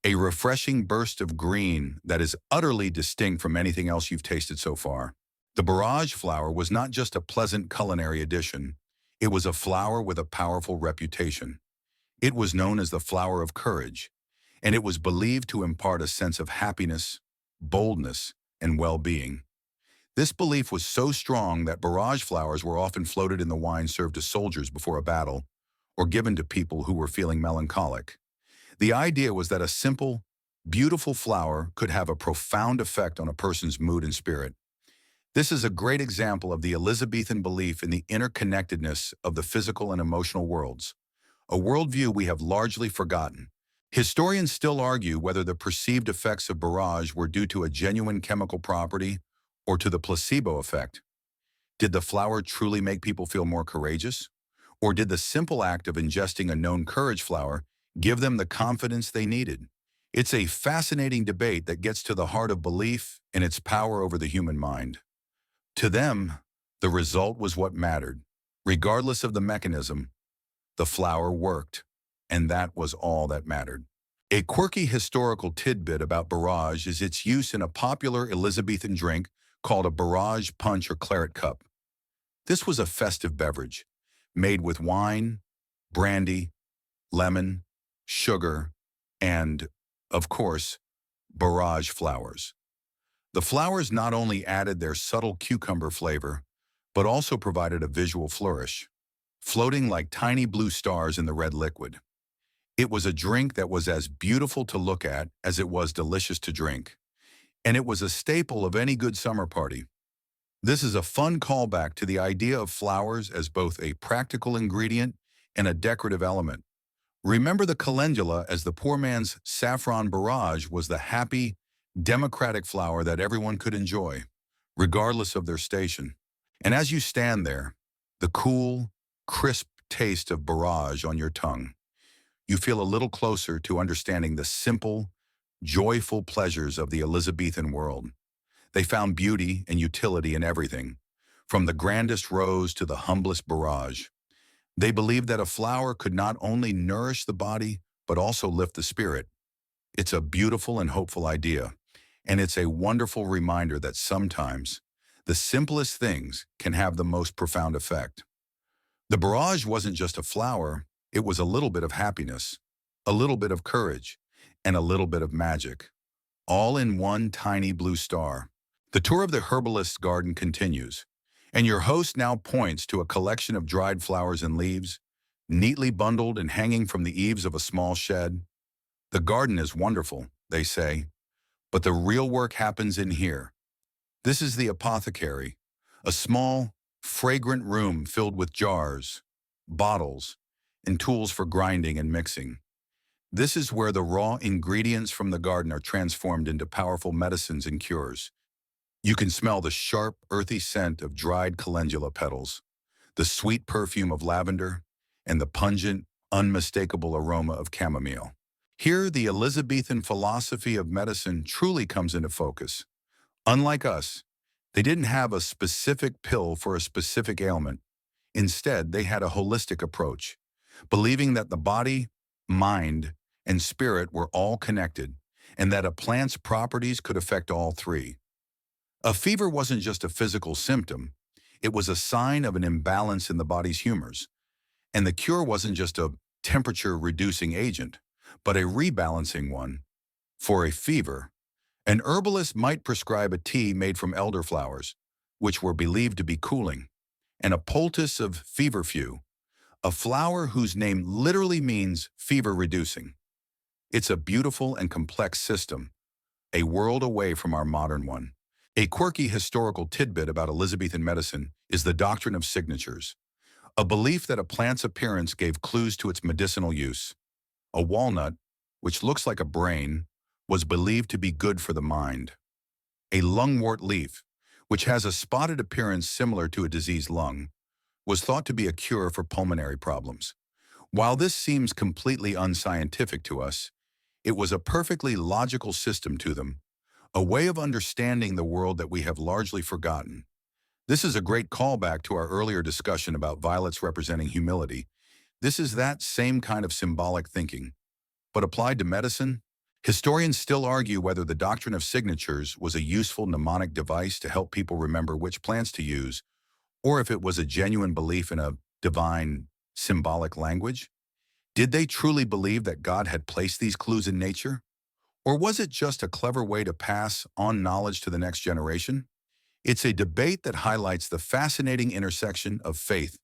A refreshing burst of green that is utterly distinct from anything else you've tasted so far. The borage flower was not just a pleasant culinary addition, it was a flower with a powerful reputation. It was known as the flower of courage, and it was believed to impart a sense of happiness, boldness, and well-being. This belief was so strong that borage flowers were often floated in the wine served to soldiers before a battle, or given to people who were feeling melancholic. The idea was that a simple, beautiful flower could have a profound effect on a person's mood and spirit. This is a great example of the Elizabethan belief in the interconnectedness of the physical and emotional worlds, a worldview we have largely forgotten. Historians still argue whether the perceived effects of borage were due to a genuine chemical property or to the placebo effect. Did the flower truly make people feel more courageous? Or did the simple act of ingesting a known courage flower give them the confidence they needed? It's a fascinating debate that gets to the heart of belief and its power over the human mind. To them, the result was what mattered. Regardless of the mechanism, the flower worked, and that was all that mattered. A quirky historical tidbit about borage is its use in a popular Elizabethan drink called a borage punch or claret cup. This was a festive beverage, made with wine, brandy, lemon, sugar, and, of course, borage flowers. The flowers not only added their subtle cucumber flavor, but also provided a visual flourish, floating like tiny blue stars in the red liquid. It was a drink that was as beautiful to look at as it was delicious to drink, and it was a staple of any good summer party. This is a fun callback to the idea of flowers as both a practical ingredient and a decorative element. Remember the calendula as the poor man's saffron borage was the happy, democratic flower that everyone could enjoy, regardless of their station. And as you stand there, the cool, crisp taste of borage on your tongue, you feel a little closer to understanding the simple, joyful pleasures of the Elizabethan world. They found beauty and utility in everything, from the grandest rose to the humblest borage. They believed that a flower could not only nourish the body, but also lift the spirit. It's a beautiful and hopeful idea, and it's a wonderful reminder that sometimes the simplest things can have the most profound effect. The barrage wasn't just a flower, it was a little bit of happiness, a little bit of courage, and a little bit of magic, all in one tiny blue star. The tour of the herbalist's garden continues, and your host now points to a collection of dried flowers and leaves, neatly bundled and hanging from the eaves of a small shed. The garden is wonderful, they say, but the real work happens in here. This is the apothecary, a small, fragrant room filled with jars, bottles, and tools for grinding and mixing. This is where the raw ingredients from the garden are transformed into powerful medicines and cures. You can smell the sharp, earthy scent of dried calendula petals, the sweet perfume of lavender, and the pungent, unmistakable aroma of chamomile. Here, the Elizabethan philosophy of medicine truly comes into focus. Unlike us, they didn't have a specific pill for a specific ailment. Instead, they had a holistic approach, believing that the body, mind, and spirit were all connected, and that a plant's properties could affect all three. A fever wasn't just a physical symptom, it was a sign of an imbalance in the body's humors. And the cure wasn't just a temperature-reducing agent, but a rebalancing one. For a fever, an herbalist might prescribe a tea made from elderflowers, which were believed to be cooling, and a poultice of feverfew, a flower whose name literally means fever-reducing. It's a beautiful and complex system, a world away from our modern one. A quirky historical tidbit about Elizabethan medicine is the doctrine of signatures, a belief that a plant's appearance gave clues to its medicinal use. A walnut, which looks like a brain, was believed to be good for the mind. A lungwort leaf, which has a spotted appearance similar to a diseased lung, was thought to be a cure for pulmonary problems. While this seems completely unscientific to us, it was a perfectly logical system to them, a way of understanding the world that we have largely forgotten. This is a great callback to our earlier discussion about violets representing humility. This is that same kind of symbolic thinking. But applied to medicine, historians still argue whether the doctrine of signatures was a useful mnemonic device to help people remember which plants to use, or if it was a genuine belief in a divine, symbolic language. Did they truly believe that God had placed these clues in nature? Or was it just a clever way to pass on knowledge to the next generation? It's a debate that highlights the fascinating intersection of faith,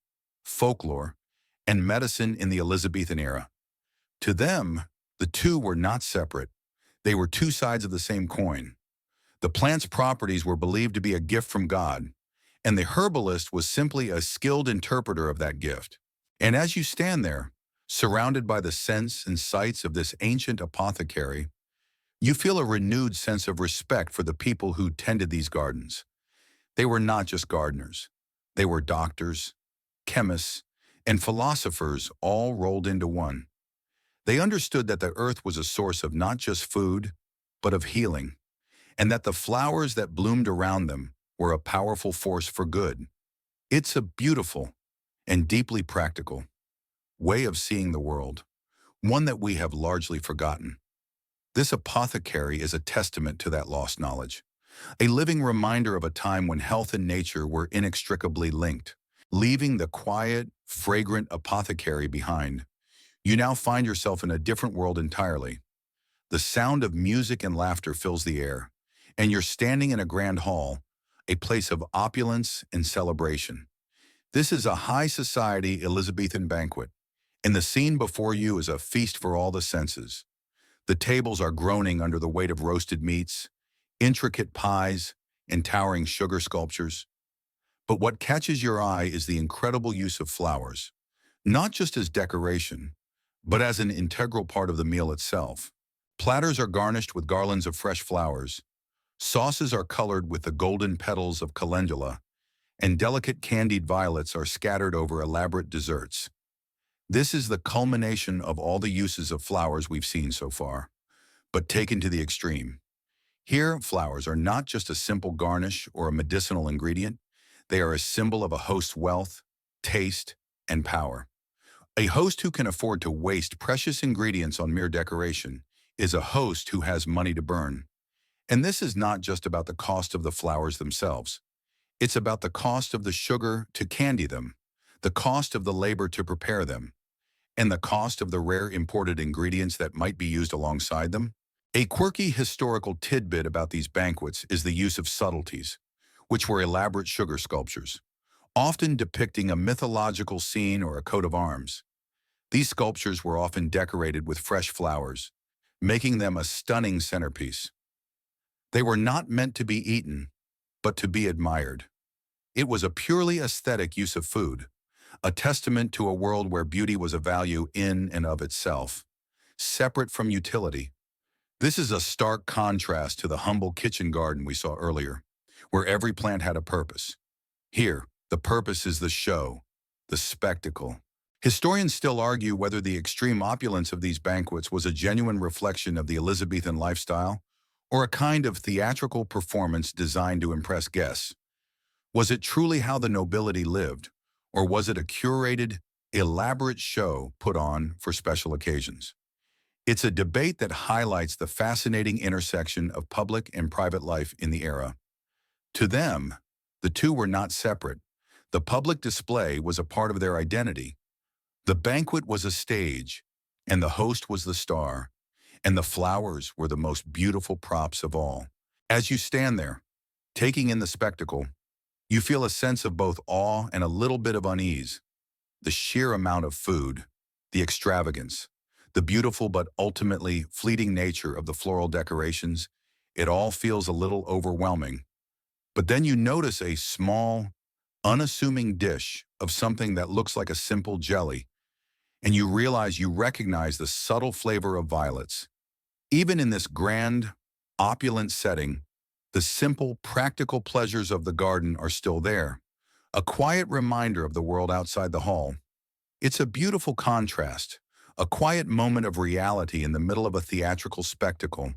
folklore, and medicine in the Elizabethan era. To them, the two were not separate. They were two sides of the same coin. The plant's properties were believed to be a gift from God, and the herbalist was simply a skilled interpreter of that gift. And as you stand there, surrounded by the scents and sights of this ancient apothecary, you feel a renewed sense of respect for the people who tended these gardens. They were not just gardeners. They were doctors, chemists, and philosophers all rolled into one. They understood that the earth was a source of not just food, but of healing, and that the flowers that bloomed around them were a powerful force for good. It's a beautiful and deeply practical way of seeing the world, one that we have largely forgotten. This apothecary is a testament to that lost knowledge, a living reminder of a time when health and nature were inextricably linked. Leaving the quiet, fragrant apothecary behind, you now find yourself in a different world entirely. The sound of music and laughter fills the air, and you're standing in a grand hall, a place of opulence and celebration. This is a high society Elizabethan banquet, and the scene before you is a feast for all the senses. The tables are groaning under the weight of roasted meats, intricate pies, and towering sugar sculptures. But what catches your eye is the incredible use of flowers, not just as decoration, but as an integral part of the meal itself. Platters are garnished with garlands of fresh flowers, sauces are colored with the golden petals of calendula, and delicate candied violets are scattered over elaborate desserts. This is the culmination of all the uses of flowers we've seen so far, but taken to the extreme. Here, flowers are not just a simple garnish or a medicinal ingredient. They are a symbol of a host's wealth, taste, and power. A host who can afford to waste precious ingredients on mere decoration is a host who has money to burn. And this is not just about the cost of the flowers themselves. It's about the cost of the sugar to candy them, the cost of the labor to prepare them, and the cost of the rare imported ingredients that might be used alongside them. A quirky historical tidbit about these banquets is the use of subtleties, which were elaborate sugar sculptures, often depicting a mythological scene or a coat of arms. These sculptures were often decorated with fresh flowers, making them a stunning centerpiece. They were not meant to be eaten, but to be admired. It was a purely aesthetic use of food, a testament to a world where beauty was a value in and of itself, separate from utility. This is a stark contrast to the humble kitchen garden we saw earlier, where every plant had a purpose. Here, the purpose is the show, the spectacle. Historians still argue whether the extreme opulence of these banquets was a genuine reflection of the Elizabethan lifestyle or a kind of theatrical performance designed to impress guests. Was it truly how the nobility lived, or was it a curated, elaborate show put on for special occasions? It's a debate that highlights the fascinating intersection of public and private life in the era. To them, the two were not separate. The public display was a part of their identity. The banquet was a stage, and the host was the star, and the flowers were the most beautiful props of all. As you stand there, taking in the spectacle, you feel a sense of both awe and a little bit of unease. The sheer amount of food, the extravagance, the beautiful but ultimately fleeting nature of the floral decorations, it all feels a little overwhelming. But then you notice a small, unassuming dish of something that looks like a simple jelly, and you recognize the subtle flavor of violets. Even in this grand, opulent setting, the simple, practical pleasures of the garden are still there, a quiet reminder of the world outside the hall. It's a beautiful contrast, a quiet moment of reality in the middle of a theatrical spectacle.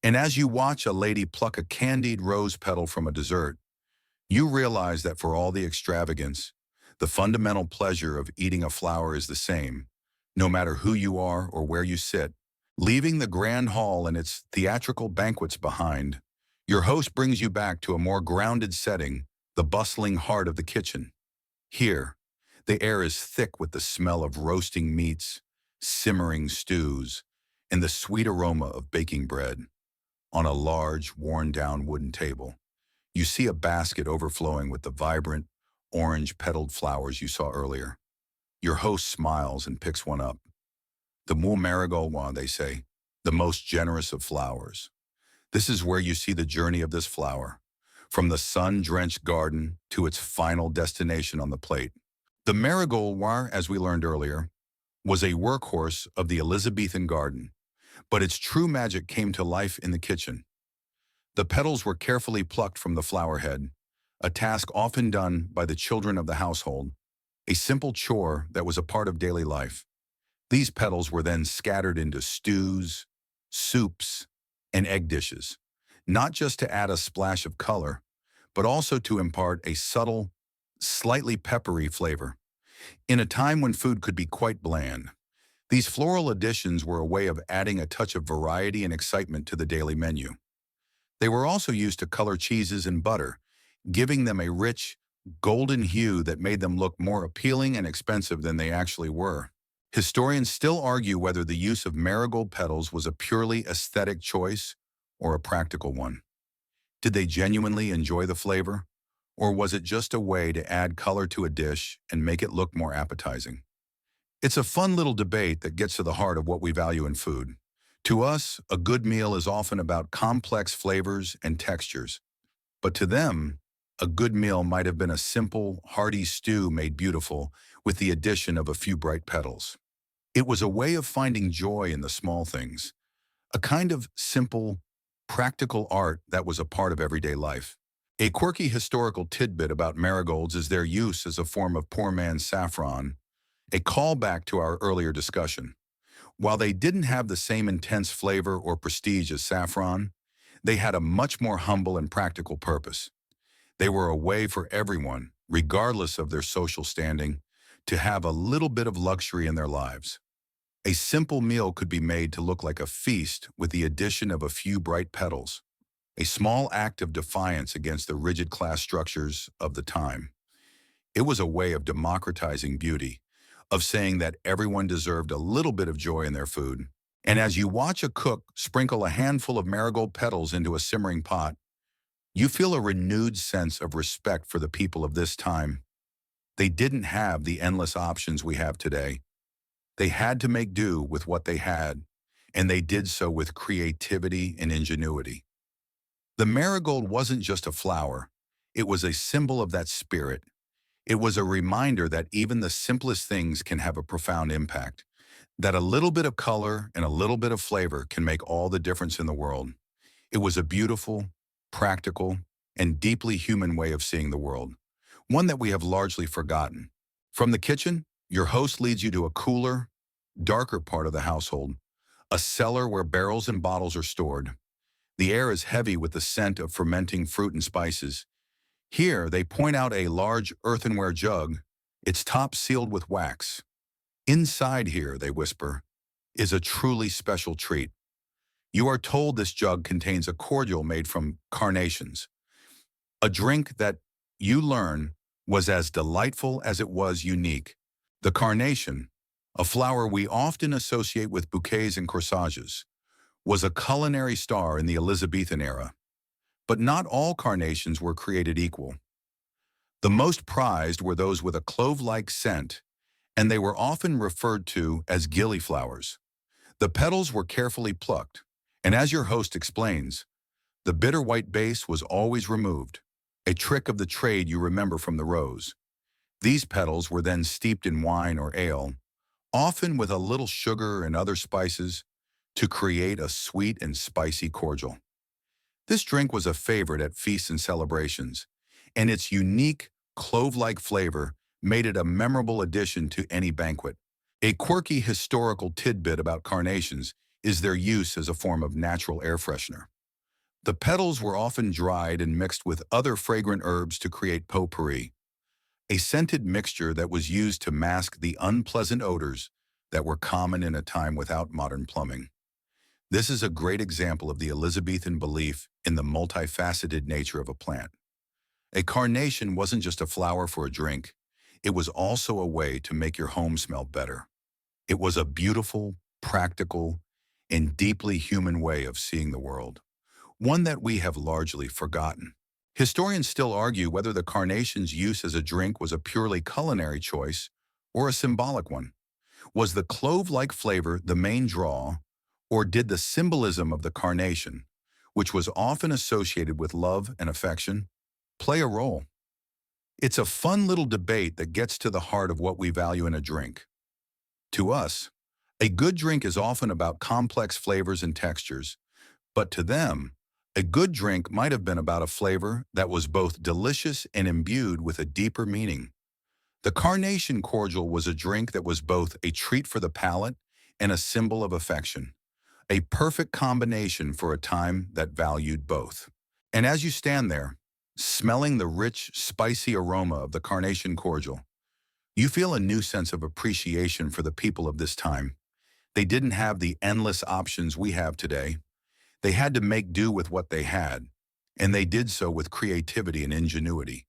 And as you watch a lady pluck a candied rose petal from a dessert, you realize that for all the extravagance, the fundamental pleasure of eating a flower is the same, no matter who you are or where you sit. Leaving the grand hall and its theatrical banquets behind, your host brings you back to a more grounded setting, the bustling heart of the kitchen. Here, the air is thick with the smell of roasting meats, simmering stews, and the sweet aroma of baking bread. On a large, worn-down wooden table, you see a basket overflowing with the vibrant, orange-petaled flowers you saw earlier. Your host smiles and picks one up. The mou marigold, they say, the most generous of flowers. This is where you see the journey of this flower, from the sun-drenched garden to its final destination on the plate. The marigold, as we learned earlier, was a workhorse of the Elizabethan garden, but its true magic came to life in the kitchen. The petals were carefully plucked from the flower head, a task often done by the children of the household, a simple chore that was a part of daily life. These petals were then scattered into stews, soups, and egg dishes, not just to add a splash of color, but also to impart a subtle, slightly peppery flavor. In a time when food could be quite bland, these floral additions were a way of adding a touch of variety and excitement to the daily menu. They were also used to color cheeses and butter, giving them a rich, golden hue that made them look more appealing and expensive than they actually were. Historians still argue whether the use of marigold petals was a purely aesthetic choice or a practical one. Did they genuinely enjoy the flavor, or was it just a way to add color to a dish and make it look more appetizing? It's a fun little debate that gets to the heart of what we value in food. To us, a good meal is often about complex flavors and textures, but to them, a good meal might have been a simple, hearty stew made beautiful with the addition of a few bright petals. It was a way of finding joy in the small things, a kind of simple, practical art that was a part of everyday life. A quirky historical tidbit about marigolds is their use as a form of poor man's saffron, a callback to our earlier discussion. While they didn't have the same intense flavor or prestige as saffron, they had a much more humble and practical purpose. They were a way for everyone, regardless of their social standing, to have a little bit of luxury in their lives. A simple meal could be made to look like a feast with the addition of a few bright petals, a small act of defiance against the rigid class structures of the time. It was a way of democratizing beauty, of saying that everyone deserved a little bit of joy in their food. And as you watch a cook sprinkle a handful of marigold petals into a simmering pot, you feel a renewed sense of respect for the people of this time. They didn't have the endless options we have today. They had to make do with what they had, and they did so with creativity and ingenuity. The marigold wasn't just a flower. It was a symbol of that spirit. It was a reminder that even the simplest things can have a profound impact, that a little bit of color and a little bit of flavor can make all the difference in the world. It was a beautiful, practical, and deeply human way of seeing the world, one that we have largely forgotten. From the kitchen, your host leads you to a cooler, darker part of the household, a cellar where barrels and bottles are stored. The air is heavy with the scent of fermenting fruit and spices. Here, they point out a large earthenware jug, its top sealed with wax. Inside here, they whisper, is a truly special treat. You are told this jug contains a cordial made from carnations, a drink that, you learn, was as delightful as it was unique. The carnation, a flower we often associate with bouquets and corsages, was a culinary star in the Elizabethan era. But not all carnations were created equal. The most prized were those with a clove-like scent, and they were often referred to as gillyflowers. The petals were carefully plucked, and as your host explains, the bitter white base was always removed, a trick of the trade you remember from the rose. These petals were then steeped in wine or ale, often with a little sugar and other spices, to create a sweet and spicy cordial. This drink was a favorite at feasts and celebrations, and its unique, clove-like flavor made it a memorable addition to any banquet. A quirky historical tidbit about carnations is their use as a form of natural air freshener. The petals were often dried and mixed with other fragrant herbs to create potpourri, a scented mixture that was used to mask the unpleasant odors that were common in a time without modern plumbing. This is a great example of the Elizabethan belief in the multifaceted nature of a plant. A carnation wasn't just a flower for a drink. It was also a way to make your home smell better. It was a beautiful, practical, and deeply human way of seeing the world, one that we have largely forgotten. Historians still argue whether the carnation's use as a drink was a purely culinary choice or a symbolic one. Was the clove-like flavor the main draw, or did the symbolism of the carnation, which was often associated with love and affection, play a role? It's a fun little debate that gets to the heart of what we value in a drink. To us, a good drink is often about complex flavors and textures, but to them, a good drink might have been about a flavor that was both delicious and imbued with a deeper meaning. The carnation cordial was a drink that was both a treat for the palate and a symbol of affection, a perfect combination for a time that valued both. And as you stand there, smelling the rich, spicy aroma of the carnation cordial, you feel a new sense of appreciation for the people of this time. They didn't have the endless options we have today. They had to make do with what they had, and they did so with creativity and ingenuity.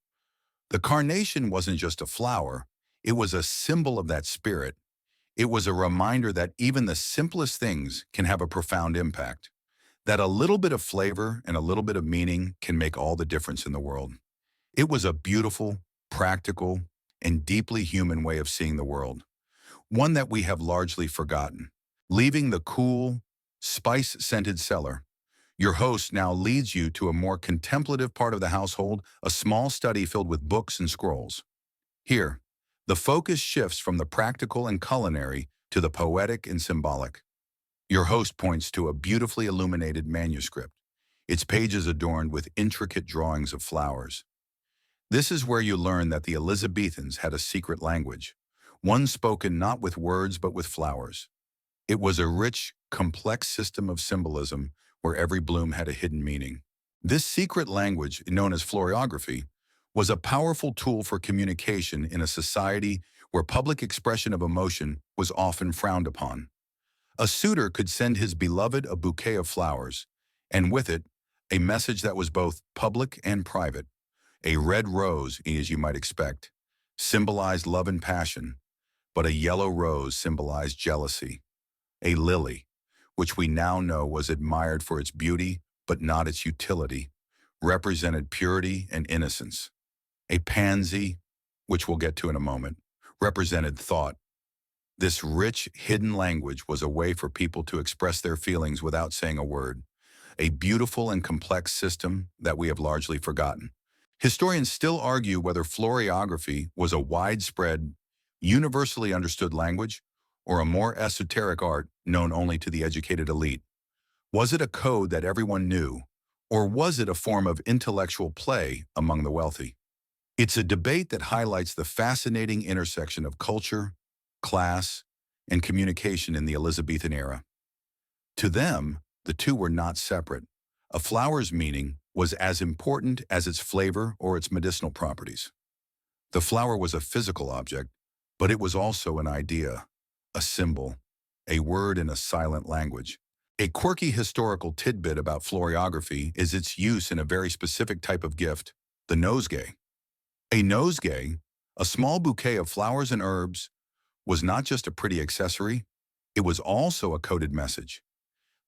The carnation wasn't just a flower, it was a symbol of that spirit. It was a reminder that even the simplest things can have a profound impact, that a little bit of flavor and a little bit of meaning can make all the difference in the world. It was a beautiful, practical, and deeply human way of seeing the world, one that we have largely forgotten. Leaving the cool, spice-scented cellar, your host now leads you to a more contemplative part of the household, a small study filled with books and scrolls. Here, the focus shifts from the practical and culinary to the poetic and symbolic. Your host points to a beautifully illuminated manuscript, its pages adorned with intricate drawings of flowers. This is where you learn that the Elizabethans had a secret language, one spoken not with words but with flowers. It was a rich, complex system of symbolism where every bloom had a hidden meaning. This secret language, known as florography, was a powerful tool for communication in a society where public expression of emotion was often frowned upon. A suitor could send his beloved a bouquet of flowers, and with it, a message that was both public and private. A red rose, as you might expect, symbolized love and passion, but a yellow rose symbolized jealousy. A lily, which we now know was admired for its beauty but not its utility, represented purity and innocence. A pansy, which we'll get to in a moment, represented thought. This rich, hidden language was a way for people to express their feelings without saying a word, a beautiful and complex system that we have largely forgotten. Historians still argue whether florography was a widespread, universally understood language or a more esoteric art known only to the educated elite. Was it a code that everyone knew, or was it a form of intellectual play among the wealthy? It's a debate that highlights the fascinating intersection of culture, class, and communication in the Elizabethan era. To them, the two were not separate. A flower's meaning was as important as its flavor or its medicinal properties. The flower was a physical object, but it was also an idea, a symbol, a word in a silent language. A quirky historical tidbit about florography is its use in a very specific type of gift, the nosegay. A nosegay, a small bouquet of flowers and herbs, was not just a pretty accessory, it was also a coded message.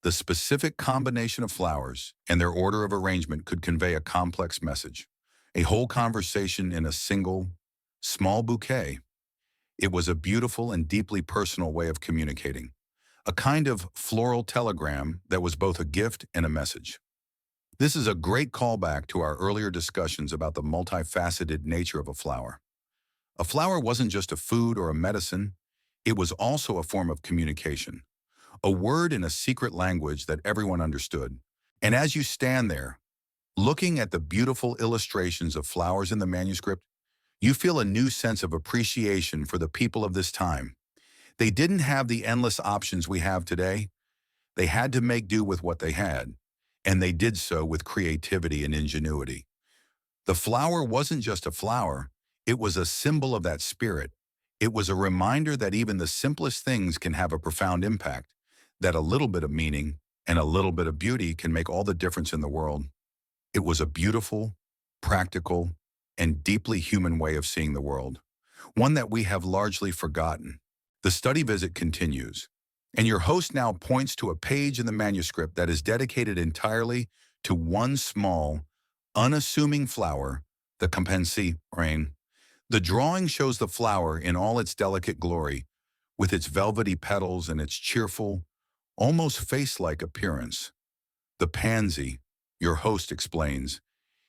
The specific combination of flowers and their order of arrangement could convey a complex message, a whole conversation in a single, small bouquet. It was a beautiful and deeply personal way of communicating, a kind of floral telegram that was both a gift and a message. This is a great callback to our earlier discussions about the multifaceted nature of a flower. A flower wasn't just a food or a medicine, it was also a form of communication, a word in a secret language that everyone understood. And as you stand there, looking at the beautiful illustrations of flowers in the manuscript, you feel a new sense of appreciation for the people of this time. They didn't have the endless options we have today. They had to make do with what they had, and they did so with creativity and ingenuity. The flower wasn't just a flower, it was a symbol of that spirit. It was a reminder that even the simplest things can have a profound impact, that a little bit of meaning and a little bit of beauty can make all the difference in the world. It was a beautiful, practical, and deeply human way of seeing the world, one that we have largely forgotten. The study visit continues, and your host now points to a page in the manuscript that is dedicated entirely to one small, unassuming flower, the campancy rain. The drawing shows the flower in all its delicate glory, with its velvety petals and its cheerful, almost face-like appearance. The pansy, your host explains,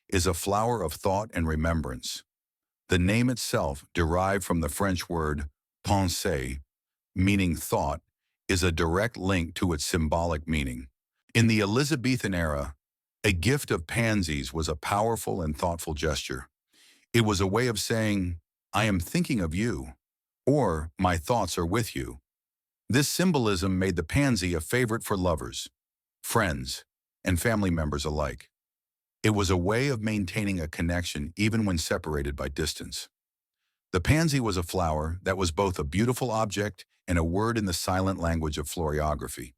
is a flower of thought and remembrance. The name itself, derived from the French word penser, meaning thought, is a direct link to its symbolic meaning. In the Elizabethan era, a gift of pansies was a powerful and thoughtful gesture. It was a way of saying, I am thinking of you, or my thoughts are with you. This symbolism made the pansy a favorite for lovers, friends, and family members alike. It was a way of maintaining a connection even when separated by distance. The pansy was a flower that was both a beautiful object and a word in the silent language of florography.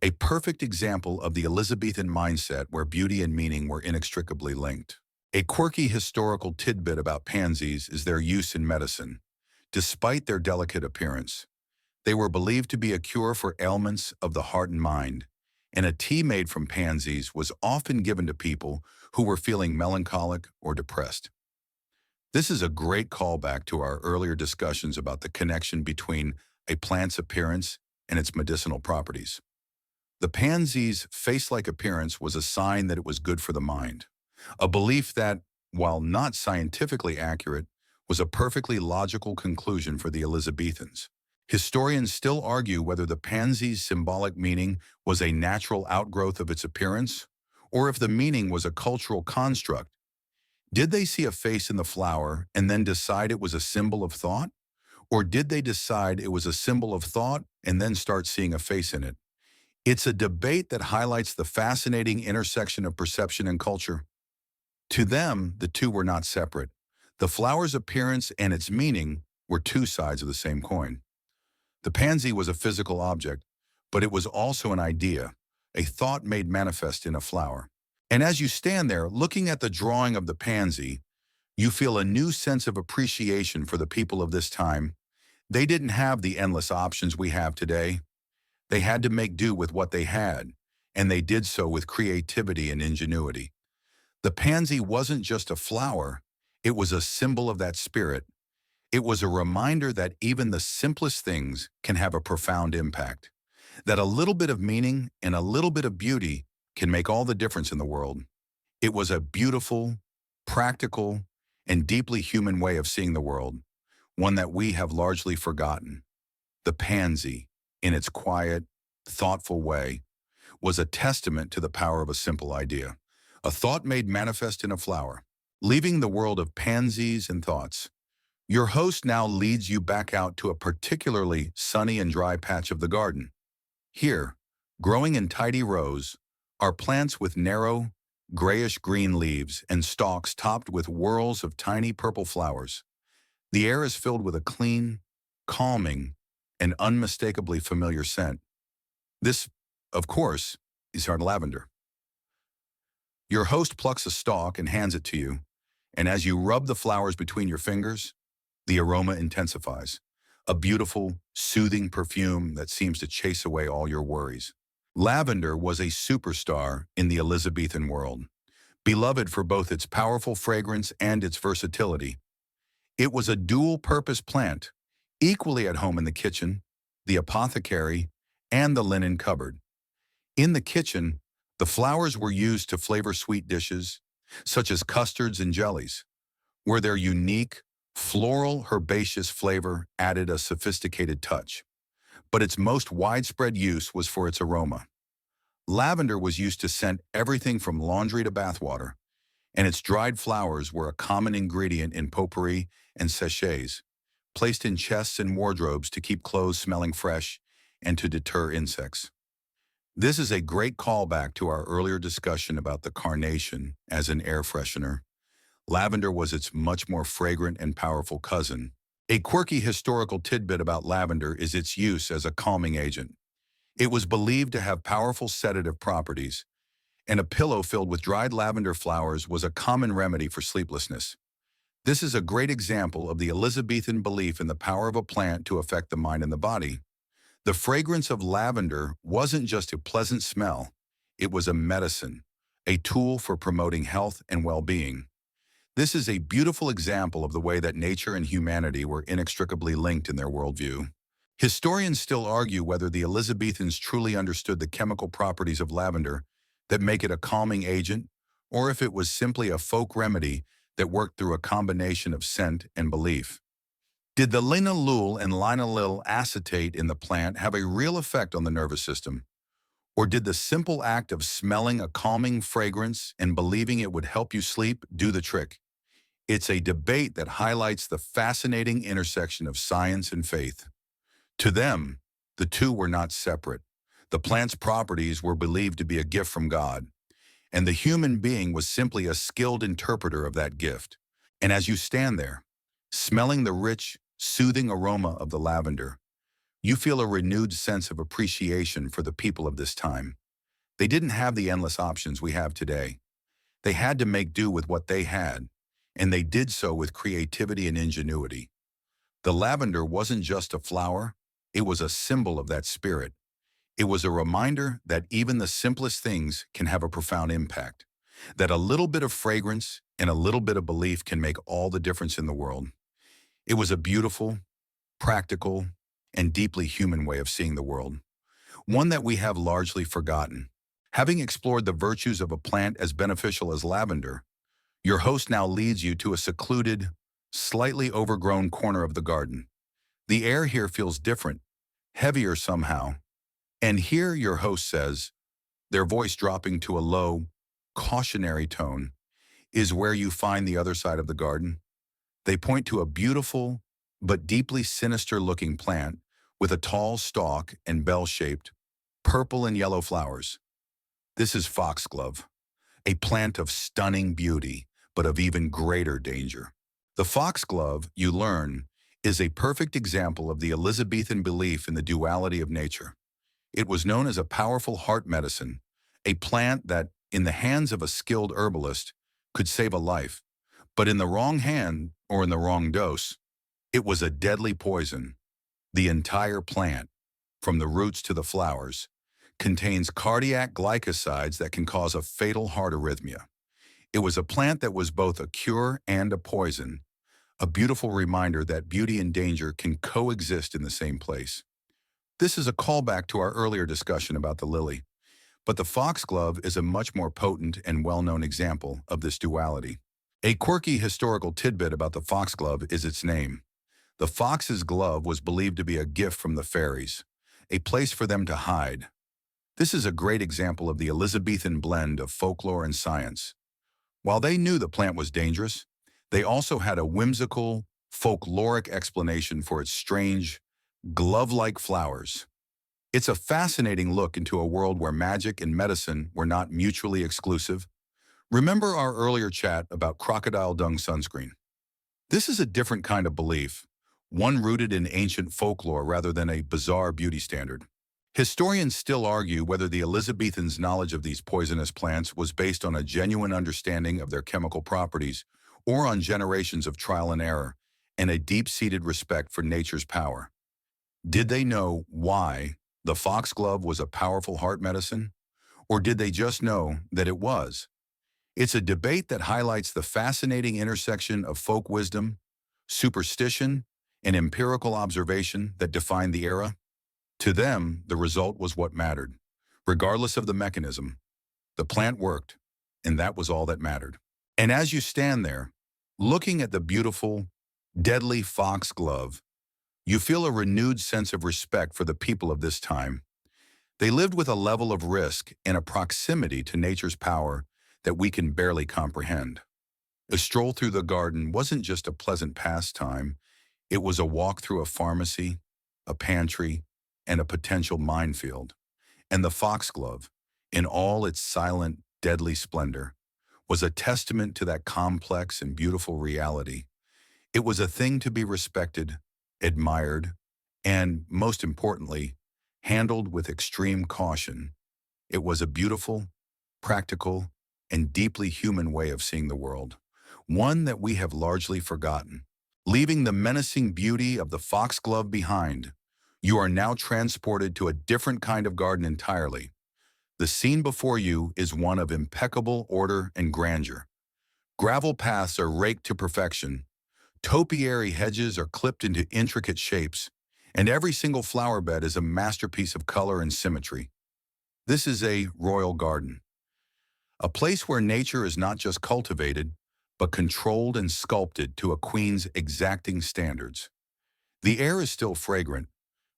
A perfect example of the Elizabethan mindset where beauty and meaning were inextricably linked. A quirky historical tidbit about pansies is their use in medicine. Despite their delicate appearance, they were believed to be a cure for ailments of the heart and mind, and a tea made from pansies was often given to people who were feeling melancholic or depressed. This is a great callback to our earlier discussions about the connection between a plant's appearance and its medicinal properties. The pansy's face-like appearance was a sign that it was good for the mind, a belief that, while not scientifically accurate, was a perfectly logical conclusion for the Elizabethans. Historians still argue whether the pansy's symbolic meaning was a natural outgrowth of its appearance, or if the meaning was a cultural construct. Did they see a face in the flower and then decide it was a symbol of thought? Or did they decide it was a symbol of thought and then start seeing a face in it? It's a debate that highlights the fascinating intersection of perception and culture. To them, the two were not separate. The flower's appearance and its meaning were two sides of the same coin. The pansy was a physical object, but it was also an idea, a thought made manifest in a flower. And as you stand there looking at the drawing of the pansy, you feel a new sense of appreciation for the people of this time. They didn't have the endless options we have today. They had to make do with what they had, and they did so with creativity and ingenuity. The pansy wasn't just a flower, it was a symbol of that spirit. It was a reminder that even the simplest things can have a profound impact, that a little bit of meaning and a little bit of beauty can make all the difference in the world. It was a beautiful, practical, and deeply human way of seeing the world, one that we have largely forgotten. The pansy, in its quiet, thoughtful way, was a testament to the power of a simple idea, a thought made manifest in a flower. Leaving the world of pansies and thoughts, your host now leads you back out to a particularly sunny and dry patch of the garden. Here, growing in tidy rows, are plants with narrow, grayish-green leaves and stalks topped with whorls of tiny purple flowers. The air is filled with a clean, calming, and unmistakably familiar scent. This, of course, is our lavender. Your host plucks a stalk and hands it to you, and as you rub the flowers between your fingers, the aroma intensifies, a beautiful, soothing perfume that seems to chase away all your worries. Lavender was a superstar in the Elizabethan world, beloved for both its powerful fragrance and its versatility. It was a dual-purpose plant, equally at home in the kitchen, the apothecary, and the linen cupboard. In the kitchen, the flowers were used to flavor sweet dishes, such as custards and jellies, where their unique, floral, herbaceous flavor added a sophisticated touch. But its most widespread use was for its aroma. Lavender was used to scent everything from laundry to bathwater, and its dried flowers were a common ingredient in potpourri and sachets, placed in chests and wardrobes to keep clothes smelling fresh and to deter insects. This is a great callback to our earlier discussion about the carnation as an air freshener. Lavender was its much more fragrant and powerful cousin. A quirky historical tidbit about lavender is its use as a calming agent. It was believed to have powerful sedative properties, and a pillow filled with dried lavender flowers was a common remedy for sleeplessness. This is a great example of the Elizabethan belief in the power of a plant to affect the mind and the body. The fragrance of lavender wasn't just a pleasant smell, it was a medicine, a tool for promoting health and well-being. This is a beautiful example of the way that nature and humanity were inextricably linked in their worldview. Historians still argue whether the Elizabethans truly understood the chemical properties of lavender that make it a calming agent, or if it was simply a folk remedy that worked through a combination of scent and belief. Did the linalool and linalool acetate in the plant have a real effect on the nervous system? Or did the simple act of smelling a calming fragrance and believing it would help you sleep do the trick? It's a debate that highlights the fascinating intersection of science and faith. To them, the two were not separate. The plant's properties were believed to be a gift from God, and the human being was simply a skilled interpreter of that gift. And as you stand there, smelling the rich, soothing aroma of the lavender, you feel a renewed sense of appreciation for the people of this time. They didn't have the endless options we have today. They had to make do with what they had, and they did so with creativity and ingenuity. The lavender wasn't just a flower, it was a symbol of that spirit. It was a reminder that even the simplest things can have a profound impact, that a little bit of fragrance and a little bit of belief can make all the difference in the world. It was a beautiful, practical, and deeply human way of seeing the world, one that we have largely forgotten. Having explored the virtues of a plant as beneficial as lavender, your host now leads you to a secluded, slightly overgrown corner of the garden. The air here feels different, heavier somehow, and here your host says, their voice dropping to a low, cautionary tone, is where you find the other side of the garden. They point to a beautiful but deeply sinister-looking plant with a tall stalk and bell-shaped, purple and yellow flowers. This is foxglove, a plant of stunning beauty, but of even greater danger. The foxglove, you learn, is a perfect example of the Elizabethan belief in the duality of nature. It was known as a powerful heart medicine, a plant that, in the hands of a skilled herbalist, could save a life. But in the wrong hand or in the wrong dose, it was a deadly poison. The entire plant, from the roots to the flowers, contains cardiac glycosides that can cause a fatal heart arrhythmia. It was a plant that was both a cure and a poison, a beautiful reminder that beauty and danger can coexist in the same place. This is a callback to our earlier discussion about the lily, but the foxglove is a much more potent and well-known example of this duality. A quirky historical tidbit about the foxglove is its name. The fox's glove was believed to be a gift from the fairies, a place for them to hide. This is a great example of the Elizabethan blend of folklore and science. While they knew the plant was dangerous, they also had a whimsical, folkloric explanation for its strange, glove-like flowers. It's a fascinating look into a world where magic and medicine were not mutually exclusive. Remember our earlier chat about crocodile dung sunscreen? This is a different kind of belief, one rooted in ancient folklore rather than a bizarre beauty standard. Historians still argue whether the Elizabethans' knowledge of these poisonous plants was based on a genuine understanding of their chemical properties or on generations of trial and error and a deep-seated respect for nature's power. Did they know why the foxglove was a powerful heart medicine? Or did they just know that it was? It's a debate that highlights the fascinating intersection of folk wisdom, superstition, and empirical observation that defined the era. To them, the result was what mattered. Regardless of the mechanism, the plant worked, and that was all that mattered. And as you stand there, looking at the beautiful, deadly foxglove, you feel a renewed sense of respect for the people of this time. They lived with a level of risk and a proximity to nature's power that we can barely comprehend. A stroll through the garden wasn't just a pleasant pastime, it was a walk through a pharmacy, a pantry, and a potential minefield. And the foxglove, in all its silent, deadly splendor, was a testament to that complex and beautiful reality. It was a thing to be respected, admired, and, most importantly, handled with extreme caution. It was a beautiful, practical, and deeply human way of seeing the world, one that we have largely forgotten. Leaving the menacing beauty of the foxglove behind, you are now transported to a different kind of garden entirely. The scene before you is one of impeccable order and grandeur. Gravel paths are raked to perfection, topiary hedges are clipped into intricate shapes, and every single flower bed is a masterpiece of color and symmetry. This is a royal garden, a place where nature is not just cultivated, but controlled and sculpted to a queen's exacting standards. The air is still fragrant,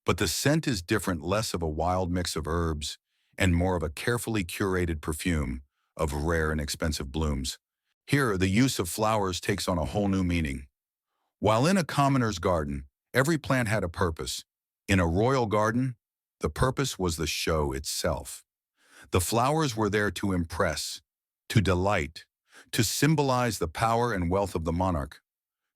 but the scent is different, less of a wild mix of herbs and more of a carefully curated perfume of rare and expensive blooms. Here, the use of flowers takes on a whole new meaning. While in a commoner's garden, every plant had a purpose. In a royal garden, the purpose was the show itself. The flowers were there to impress, to delight, to symbolize the power and wealth of the monarch.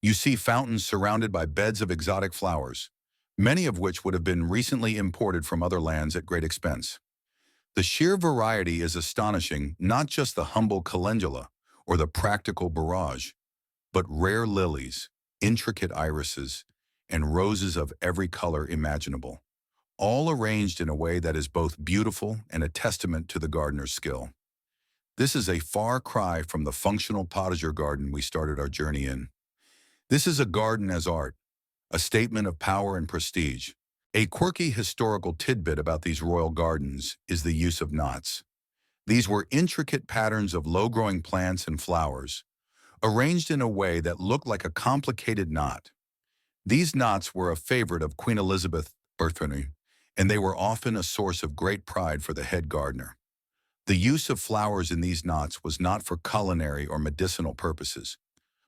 You see fountains surrounded by beds of exotic flowers, many of which would have been recently imported from other lands at great expense. The sheer variety is astonishing, not just the humble calendula or the practical barrage, but rare lilies, intricate irises, and roses of every color imaginable, all arranged in a way that is both beautiful and a testament to the gardener's skill. This is a far cry from the functional potager garden we started our journey in. This is a garden as art, a statement of power and prestige. A quirky historical tidbit about these royal gardens is the use of knots. These were intricate patterns of low-growing plants and flowers, arranged in a way that looked like a complicated knot. These knots were a favorite of Queen Elizabeth, and they were often a source of great pride for the head gardener. The use of flowers in these knots was not for culinary or medicinal purposes,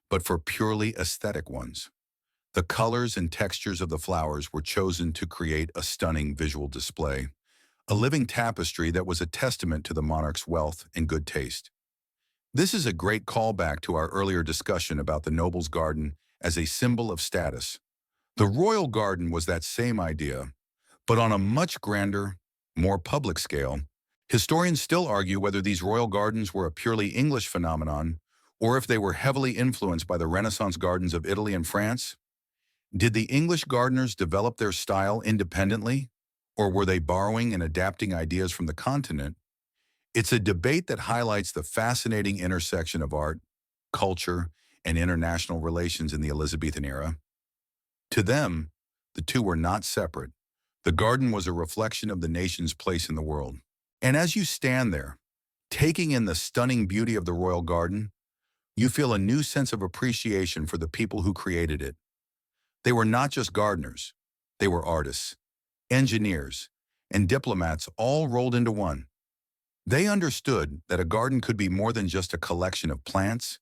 but for purely aesthetic ones. The colors and textures of the flowers were chosen to create a stunning visual display, a living tapestry that was a testament to the monarch's wealth and good taste. This is a great callback to our earlier discussion about the noble's garden as a symbol of status. The royal garden was that same idea, but on a much grander, more public scale, historians still argue whether these royal gardens were a purely English phenomenon or if they were heavily influenced by the Renaissance gardens of Italy and France. Did the English gardeners develop their style independently, or were they borrowing and adapting ideas from the continent? It's a debate that highlights the fascinating intersection of art, culture, and international relations in the Elizabethan era. To them, the two were not separate. The garden was a reflection of the nation's place in the world. And as you stand there, taking in the stunning beauty of the royal garden, you feel a new sense of appreciation for the people who created it. They were not just gardeners. They were artists, engineers, and diplomats all rolled into one. They understood that a garden could be more than just a collection of plants.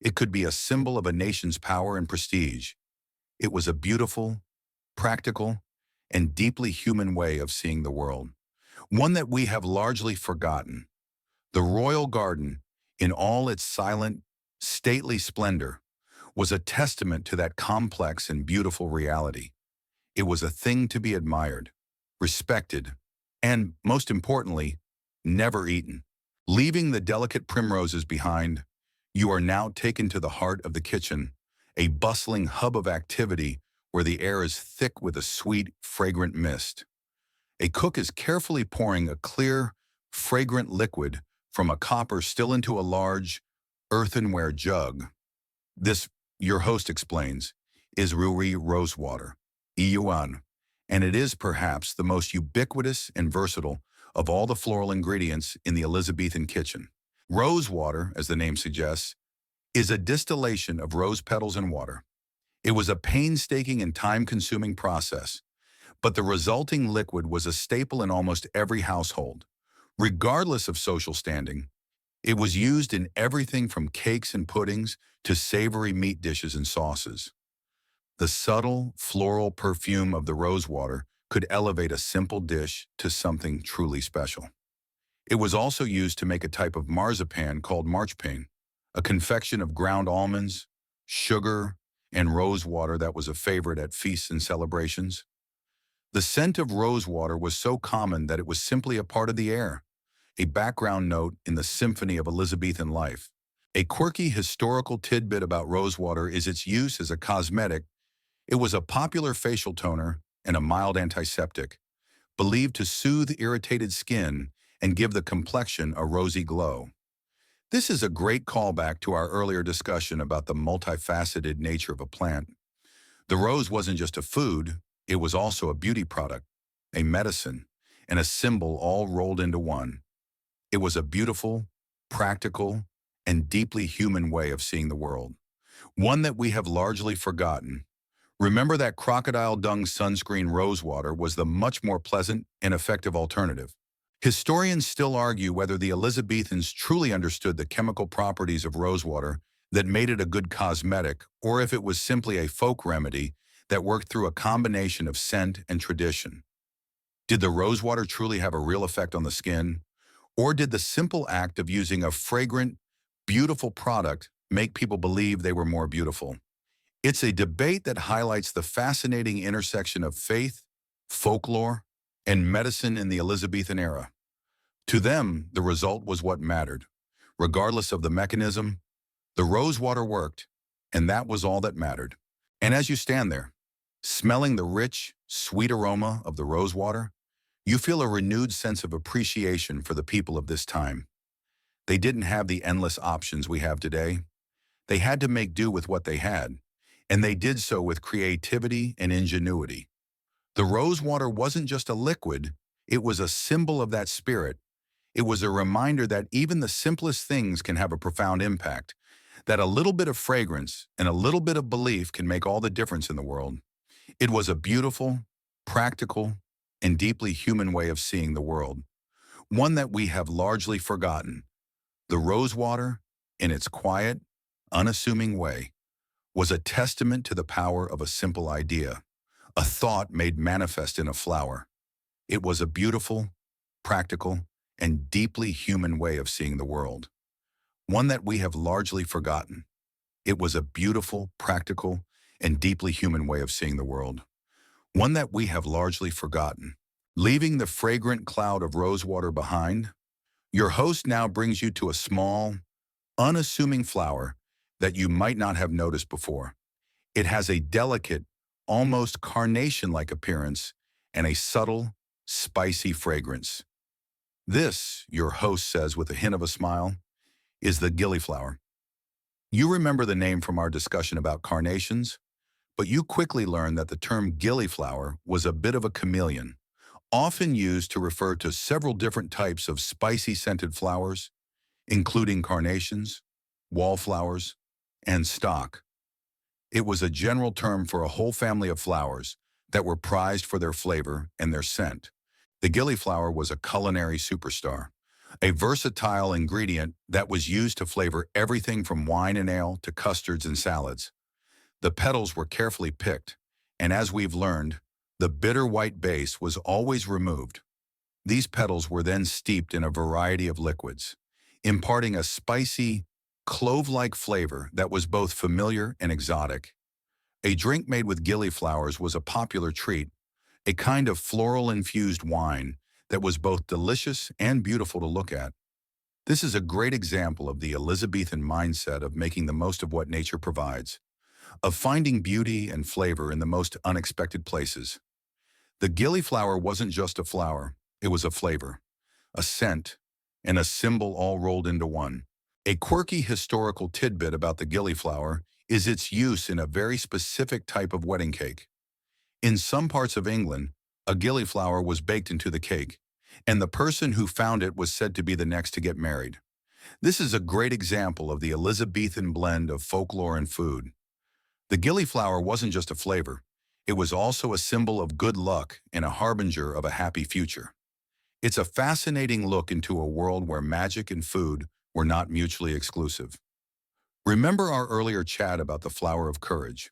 It could be a symbol of a nation's power and prestige. It was a beautiful, practical, and deeply human way of seeing the world, one that we have largely forgotten. The royal garden, in all its silent, stately splendor, was a testament to that complex and beautiful reality. It was a thing to be admired, respected, and, most importantly, never eaten. Leaving the delicate primroses behind, you are now taken to the heart of the kitchen, a bustling hub of activity where the air is thick with a sweet, fragrant mist. A cook is carefully pouring a clear, fragrant liquid from a copper still into a large, earthenware jug. This, your host explains, is Ruri rose water, Yuan, and it is perhaps the most ubiquitous and versatile of all the floral ingredients in the Elizabethan kitchen. Rose water, as the name suggests, is a distillation of rose petals and water. It was a painstaking and time-consuming process, but the resulting liquid was a staple in almost every household. Regardless of social standing, it was used in everything from cakes and puddings to savory meat dishes and sauces. The subtle, floral perfume of the rose water could elevate a simple dish to something truly special. It was also used to make a type of marzipan called marchpane, a confection of ground almonds, sugar, and rose water that was a favorite at feasts and celebrations. The scent of rose water was so common that it was simply a part of the air, a background note in the symphony of Elizabethan life. A quirky historical tidbit about rosewater is its use as a cosmetic. It was a popular facial toner and a mild antiseptic, believed to soothe irritated skin and give the complexion a rosy glow. This is a great callback to our earlier discussion about the multifaceted nature of a plant. The rose wasn't just a food, it was also a beauty product, a medicine, and a symbol all rolled into one. It was a beautiful, practical, and deeply human way of seeing the world, one that we have largely forgotten. Remember that crocodile dung sunscreen rose water was the much more pleasant and effective alternative. Historians still argue whether the Elizabethans truly understood the chemical properties of rosewater that made it a good cosmetic, or if it was simply a folk remedy that worked through a combination of scent and tradition. Did the rosewater truly have a real effect on the skin, or did the simple act of using a fragrant, beautiful product make people believe they were more beautiful? It's a debate that highlights the fascinating intersection of faith, folklore, and medicine in the Elizabethan era. To them, the result was what mattered. Regardless of the mechanism, the rosewater worked, and that was all that mattered. And as you stand there, smelling the rich, sweet aroma of the rosewater, you feel a renewed sense of appreciation for the people of this time. They didn't have the endless options we have today. They had to make do with what they had, and they did so with creativity and ingenuity. The rosewater wasn't just a liquid, it was a symbol of that spirit. It was a reminder that even the simplest things can have a profound impact, that a little bit of fragrance and a little bit of belief can make all the difference in the world. It was a beautiful, practical, and deeply human way of seeing the world, one that we have largely forgotten. The rosewater, in its quiet, unassuming way, was a testament to the power of a simple idea, a thought made manifest in a flower. It was a beautiful, practical, and deeply human way of seeing the world, one that we have largely forgotten. It was a beautiful, practical, and deeply human way of seeing the world, one that we have largely forgotten. Leaving the fragrant cloud of rosewater behind, your host now brings you to a small, unassuming flower that you might not have noticed before. It has a delicate, almost carnation-like appearance and a subtle, spicy fragrance. This, your host says with a hint of a smile, is the gillyflower. You remember the name from our discussion about carnations, but you quickly learned that the term gillyflower was a bit of a chameleon, often used to refer to several different types of spicy scented flowers, including carnations, wallflowers, and stock. It was a general term for a whole family of flowers that were prized for their flavor and their scent. The gillyflower was a culinary superstar, a versatile ingredient that was used to flavor everything from wine and ale to custards and salads. The petals were carefully picked, and as we've learned, the bitter white base was always removed. These petals were then steeped in a variety of liquids, imparting a spicy, clove-like flavor that was both familiar and exotic. A drink made with gillyflowers was a popular treat, a kind of floral-infused wine that was both delicious and beautiful to look at. This is a great example of the Elizabethan mindset of making the most of what nature provides, of finding beauty and flavor in the most unexpected places. The gillyflower wasn't just a flower, it was a flavor, a scent, and a symbol all rolled into one. A quirky historical tidbit about the gillyflower is its use in a very specific type of wedding cake. In some parts of England, a gillyflower was baked into the cake, and the person who found it was said to be the next to get married. This is a great example of the Elizabethan blend of folklore and food. The gillyflower wasn't just a flavor, it was also a symbol of good luck and a harbinger of a happy future. It's a fascinating look into a world where magic and food were not mutually exclusive. Remember our earlier chat about the flower of courage?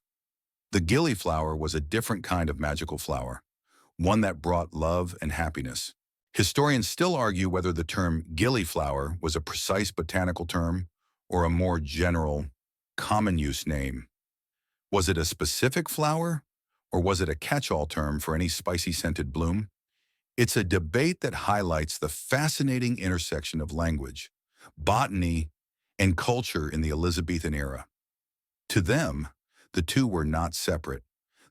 The gillyflower was a different kind of magical flower, one that brought love and happiness. Historians still argue whether the term gillyflower was a precise botanical term or a more general, common use name. Was it a specific flower, or was it a catch-all term for any spicy scented bloom? It's a debate that highlights the fascinating intersection of language, botany, and culture in the Elizabethan era. To them, the two were not separate.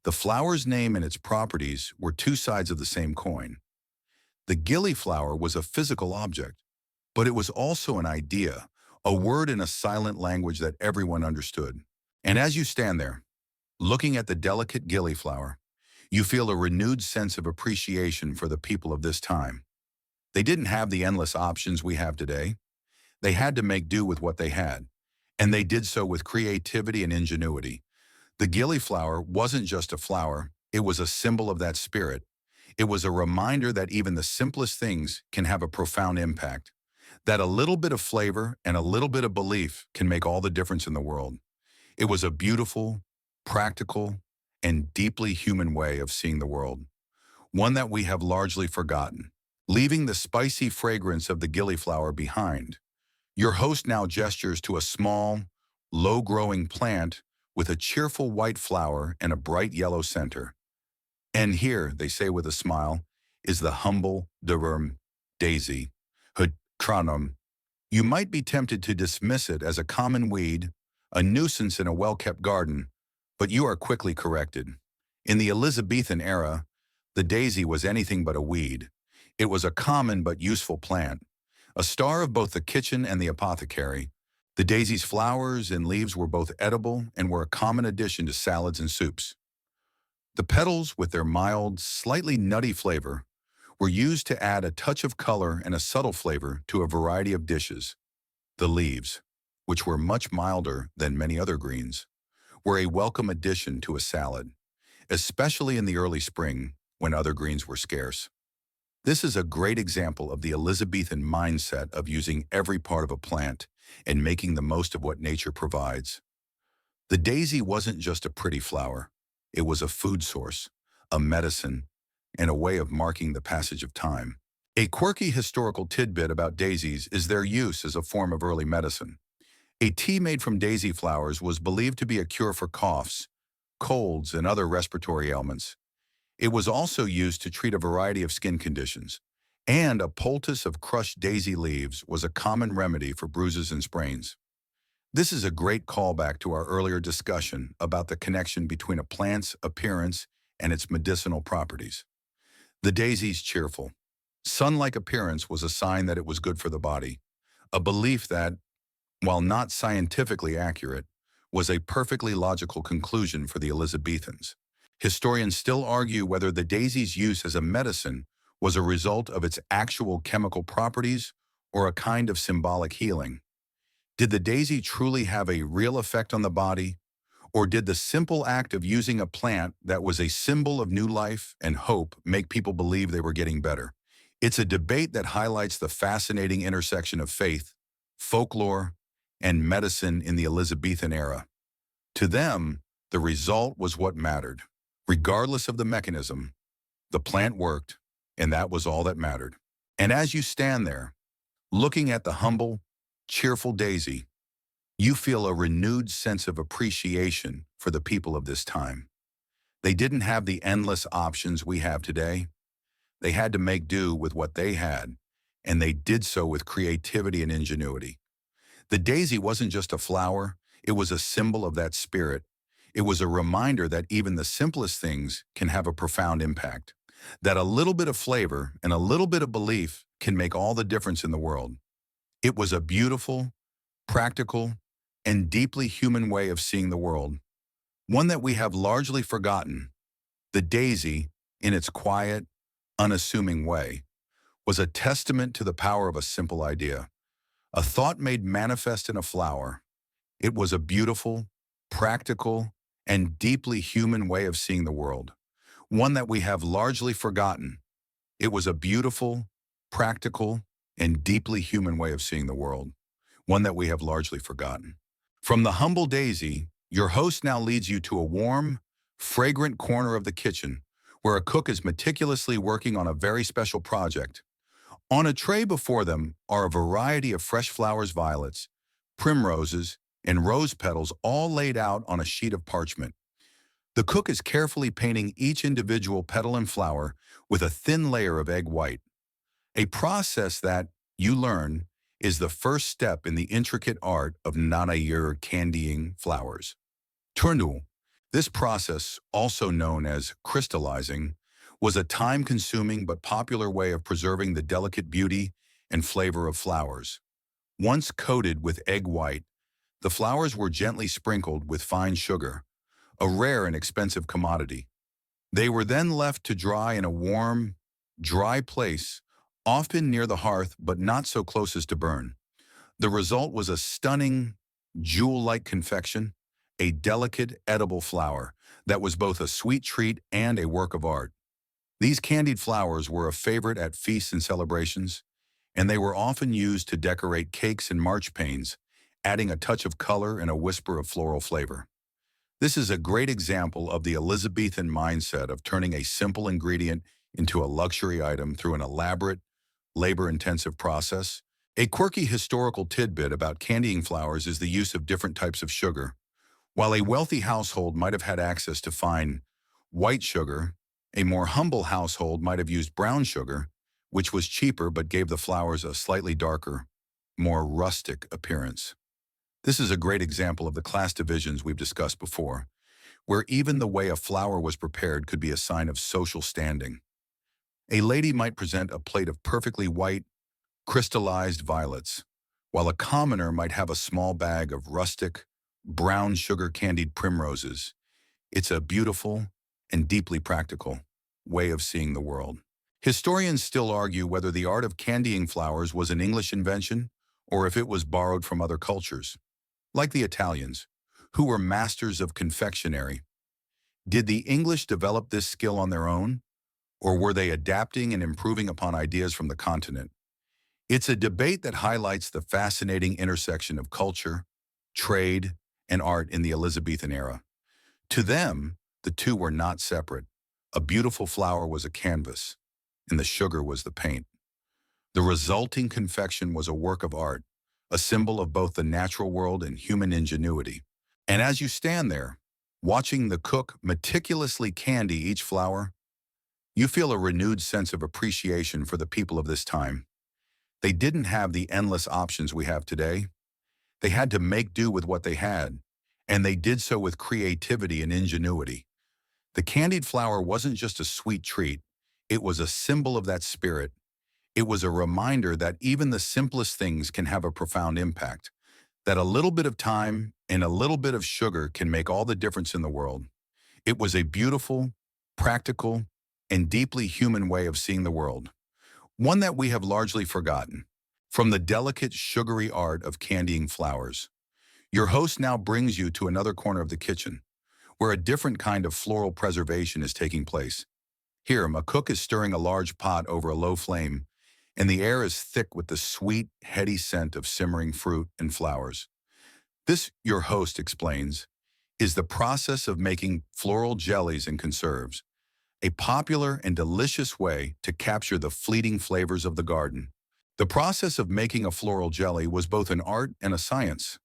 The flower's name and its properties were two sides of the same coin. The gillyflower was a physical object, but it was also an idea, a word in a silent language that everyone understood. And as you stand there, looking at the delicate gillyflower, you feel a renewed sense of appreciation for the people of this time. They didn't have the endless options we have today. They had to make do with what they had, and they did so with creativity and ingenuity. The gillyflower wasn't just a flower, it was a symbol of that spirit. It was a reminder that even the simplest things can have a profound impact, that a little bit of flavor and a little bit of belief can make all the difference in the world. It was a beautiful, practical, and deeply human way of seeing the world, one that we have largely forgotten. Leaving the spicy fragrance of the gillyflower behind, your host now gestures to a small, low-growing plant with a cheerful white flower and a bright yellow center. And here, they say with a smile, is the humble durum daisy, hydranum. You might be tempted to dismiss it as a common weed, a nuisance in a well-kept garden, but you are quickly corrected. In the Elizabethan era, the daisy was anything but a weed. It was a common but useful plant, a star of both the kitchen and the apothecary. The daisy's flowers and leaves were both edible and were a common addition to salads and soups. The petals, with their mild, slightly nutty flavor, were used to add a touch of color and a subtle flavor to a variety of dishes. The leaves, which were much milder than many other greens, were a welcome addition to a salad, especially in the early spring when other greens were scarce. This is a great example of the Elizabethan mindset of using every part of a plant and making the most of what nature provides. The daisy wasn't just a pretty flower. It was a food source, a medicine, and a way of marking the passage of time. A quirky historical tidbit about daisies is their use as a form of early medicine. A tea made from daisy flowers was believed to be a cure for coughs, colds, and other respiratory ailments. It was also used to treat a variety of skin conditions, and a poultice of crushed daisy leaves was a common remedy for bruises and sprains. This is a great callback to our earlier discussion about the connection between a plant's appearance and its medicinal properties. The daisy's cheerful, sun-like appearance was a sign that it was good for the body, a belief that, while not scientifically accurate, was a perfectly logical conclusion for the Elizabethans. Historians still argue whether the daisy's use as a medicine was a result of its actual chemical properties or a kind of symbolic healing. Did the daisy truly have a real effect on the body, or did the simple act of using a plant that was a symbol of new life and hope make people believe they were getting better? It's a debate that highlights the fascinating intersection of faith, folklore, and medicine in the Elizabethan era. To them, the result was what mattered. Regardless of the mechanism, the plant worked, and that was all that mattered. And as you stand there, looking at the humble, cheerful daisy, you feel a renewed sense of appreciation for the people of this time. They didn't have the endless options we have today. They had to make do with what they had, and they did so with creativity and ingenuity. The daisy wasn't just a flower, it was a symbol of that spirit. It was a reminder that even the simplest things can have a profound impact, that a little bit of flavor and a little bit of belief can make all the difference in the world. It was a beautiful, practical, and deeply human way of seeing the world, one that we have largely forgotten. The daisy, in its quiet, unassuming way, was a testament to the power of a simple idea, a thought made manifest in a flower. It was a beautiful, practical, and deeply human way of seeing the world, one that we have largely forgotten. It was a beautiful, practical, and deeply human way of seeing the world, one that we have largely forgotten. From the humble daisy, your host now leads you to a warm, fragrant corner of the kitchen where a cook is meticulously working on a very special project. On a tray before them are a variety of fresh flowers, violets, primroses, and rose petals all laid out on a sheet of parchment. The cook is carefully painting each individual petal and flower with a thin layer of egg white, a process that, you learn, is the first step in the intricate art of nanayur candying flowers. Turnul, this process, also known as crystallizing, was a time-consuming but popular way of preserving the delicate beauty and flavor of flowers. Once coated with egg white, the flowers were gently sprinkled with fine sugar, a rare and expensive commodity. They were then left to dry in a warm, dry place, often near the hearth but not so close as to burn. The result was a stunning, jewel-like confection, a delicate, edible flower that was both a sweet treat and a work of art. These candied flowers were a favorite at feasts and celebrations, and they were often used to decorate cakes and marchpanes, adding a touch of color and a whisper of floral flavor. This is a great example of the Elizabethan mindset of turning a simple ingredient into a luxury item through an elaborate, labor-intensive process. A quirky historical tidbit about candying flowers is the use of different types of sugar. While a wealthy household might have had access to fine, white sugar, a more humble household might have used brown sugar, which was cheaper but gave the flowers a slightly darker, more rustic appearance. This is a great example of the class divisions we've discussed before, where even the way a flower was prepared could be a sign of social standing. A lady might present a plate of perfectly white, crystallized violets, while a commoner might have a small bag of rustic, brown sugar candied primroses. It's a beautiful and deeply practical way of seeing the world. Historians still argue whether the art of candying flowers was an English invention or if it was borrowed from other cultures, like the Italians, who were masters of confectionery. Did the English develop this skill on their own, or were they adapting and improving upon ideas from the continent? It's a debate that highlights the fascinating intersection of culture, trade, and art in the Elizabethan era. To them, the two were not separate. A beautiful flower was a canvas, and the sugar was the paint. The resulting confection was a work of art, a symbol of both the natural world and human ingenuity. And as you stand there, watching the cook meticulously candy each flower, You feel a renewed sense of appreciation for the people of this time. They didn't have the endless options we have today. They had to make do with what they had, and they did so with creativity and ingenuity. The candied flower wasn't just a sweet treat, it was a symbol of that spirit. It was a reminder that even the simplest things can have a profound impact, that a little bit of time and a little bit of sugar can make all the difference in the world. It was a beautiful, practical, and deeply human way of seeing the world, one that we have largely forgotten. From the delicate, sugary art of candying flowers, your host now brings you to another corner of the kitchen, where a different kind of floral preservation is taking place. Here, a cook is stirring a large pot over a low flame, and the air is thick with the sweet, heady scent of simmering fruit and flowers. This, your host explains, is the process of making floral jellies and conserves, a popular and delicious way to capture the fleeting flavors of the garden. The process of making a floral jelly was both an art and a science.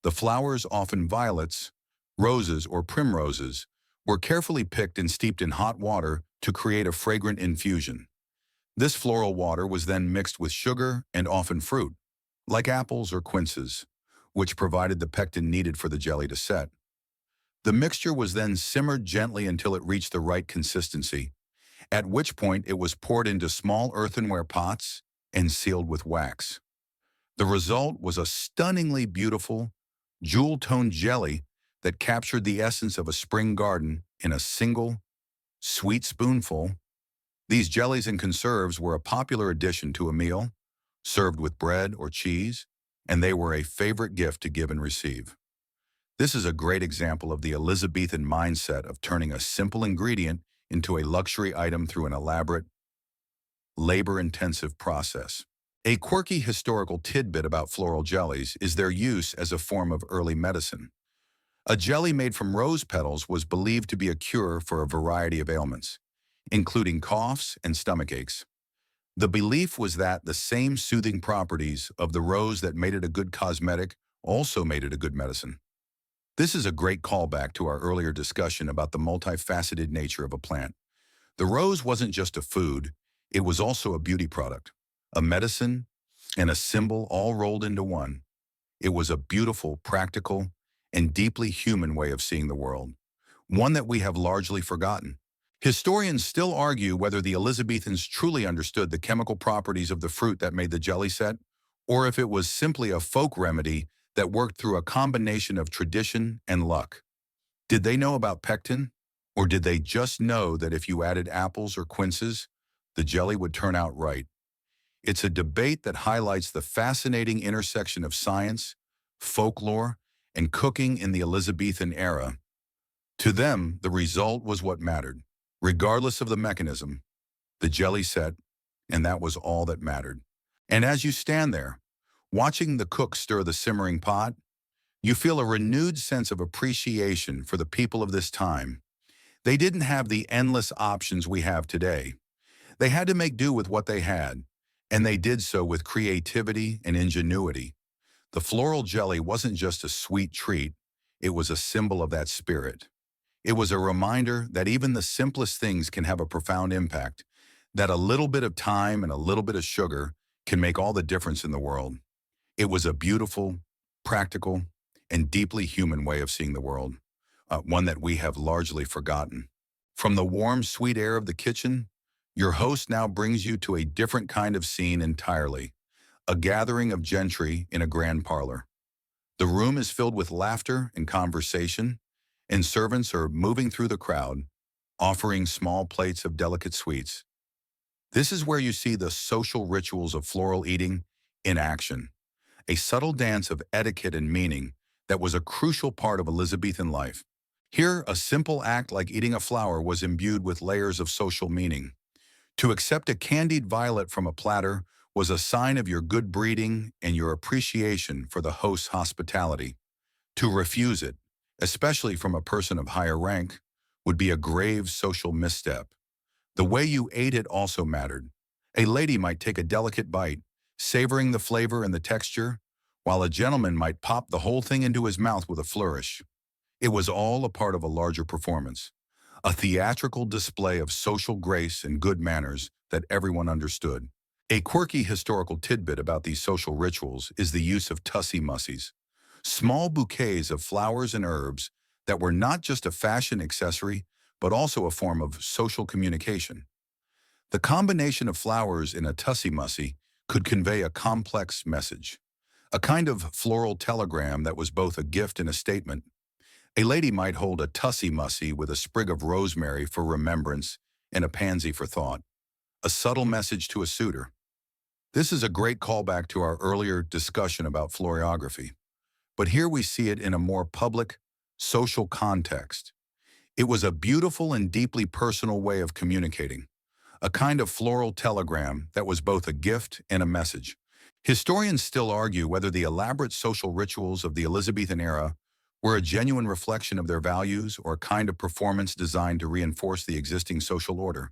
The flowers, often violets, roses, or primroses, were carefully picked and steeped in hot water to create a fragrant infusion. This floral water was then mixed with sugar and often fruit, like apples or quinces, which provided the pectin needed for the jelly to set. The mixture was then simmered gently until it reached the right consistency, at which point it was poured into small earthenware pots and sealed with wax. The result was a stunningly beautiful, jewel-toned jelly that captured the essence of a spring garden in a single, sweet spoonful. These jellies and conserves were a popular addition to a meal, served with bread or cheese, and they were a favorite gift to give and receive. This is a great example of the Elizabethan mindset of turning a simple ingredient into a luxury item through an elaborate, labor-intensive process. A quirky historical tidbit about floral jellies is their use as a form of early medicine. A jelly made from rose petals was believed to be a cure for a variety of ailments, including coughs and stomach aches. The belief was that the same soothing properties of the rose that made it a good cosmetic also made it a good medicine. This is a great callback to our earlier discussion about the multifaceted nature of a plant. The rose wasn't just a food, it was also a beauty product, a medicine, and a symbol all rolled into one. It was a beautiful, practical, and deeply human way of seeing the world, one that we have largely forgotten. Historians still argue whether the Elizabethans truly understood the chemical properties of the fruit that made the jelly set, or if it was simply a folk remedy that worked through a combination of tradition and luck. Did they know about pectin? Or did they just know that if you added apples or quinces, the jelly would turn out right? It's a debate that highlights the fascinating intersection of science, folklore, and cooking in the Elizabethan era. To them, the result was what mattered. Regardless of the mechanism, the jelly set, and that was all that mattered. And as you stand there, watching the cook stir the simmering pot, you feel a renewed sense of appreciation for the people of this time. They didn't have the endless options we have today. They had to make do with what they had, and they did so with creativity and ingenuity. The floral jelly wasn't just a sweet treat, it was a symbol of that spirit. It was a reminder that even the simplest things can have a profound impact, that a little bit of time and a little bit of sugar can make all the difference in the world. It was a beautiful, practical, and deeply human way of seeing the world, one that we have largely forgotten. From the warm, sweet air of the kitchen, your host now brings you to a different kind of scene entirely, a gathering of gentry in a grand parlor. The room is filled with laughter and conversation, and servants are moving through the crowd, offering small plates of delicate sweets. This is where you see the social rituals of floral eating in action, a subtle dance of etiquette and meaning that was a crucial part of Elizabethan life. Here, a simple act like eating a flower was imbued with layers of social meaning. To accept a candied violet from a platter was a sign of your good breeding and your appreciation for the host's hospitality. To refuse it, especially from a person of higher rank, would be a grave social misstep. The way you ate it also mattered. A lady might take a delicate bite, savoring the flavor and the texture, while a gentleman might pop the whole thing into his mouth with a flourish. It was all a part of a larger performance, a theatrical display of social grace and good manners that everyone understood. A quirky historical tidbit about these social rituals is the use of tussie-mussies, small bouquets of flowers and herbs that were not just a fashion accessory, but also a form of social communication. The combination of flowers in a tussie-mussie could convey a complex message, a kind of floral telegram that was both a gift and a statement. A lady might hold a tussie-mussie with a sprig of rosemary for remembrance and a pansy for thought, a subtle message to a suitor. This is a great callback to our earlier discussion about florography, but here we see it in a more public, social context. It was a beautiful and deeply personal way of communicating, a kind of floral telegram that was both a gift and a message. Historians still argue whether the elaborate social rituals of the Elizabethan era were a genuine reflection of their values or a kind of performance designed to reinforce the existing social order.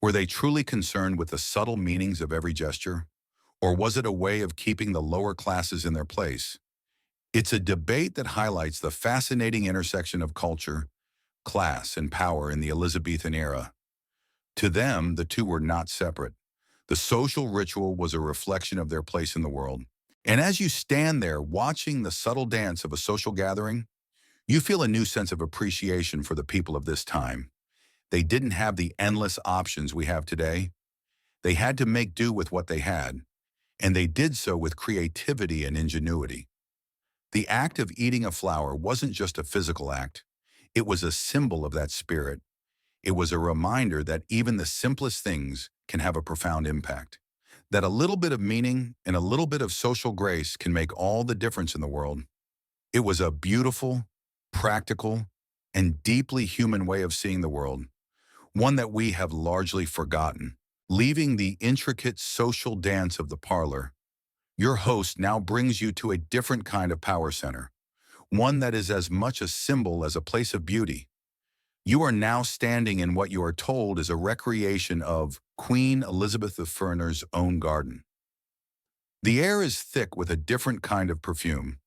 Were they truly concerned with the subtle meanings of every gesture? Or was it a way of keeping the lower classes in their place? It's a debate that highlights the fascinating intersection of culture, class, and power in the Elizabethan era. To them, the two were not separate. The social ritual was a reflection of their place in the world. And as you stand there watching the subtle dance of a social gathering, you feel a new sense of appreciation for the people of this time. They didn't have the endless options we have today. They had to make do with what they had, and they did so with creativity and ingenuity. The act of eating a flower wasn't just a physical act. It was a symbol of that spirit. It was a reminder that even the simplest things can have a profound impact, that a little bit of meaning and a little bit of social grace can make all the difference in the world. It was a beautiful, practical, and deeply human way of seeing the world, one that we have largely forgotten. Leaving the intricate social dance of the parlor, your host now brings you to a different kind of power center, one that is as much a symbol as a place of beauty. You are now standing in what you are told is a recreation of Queen Elizabeth I's own garden. The air is thick with a different kind of perfume,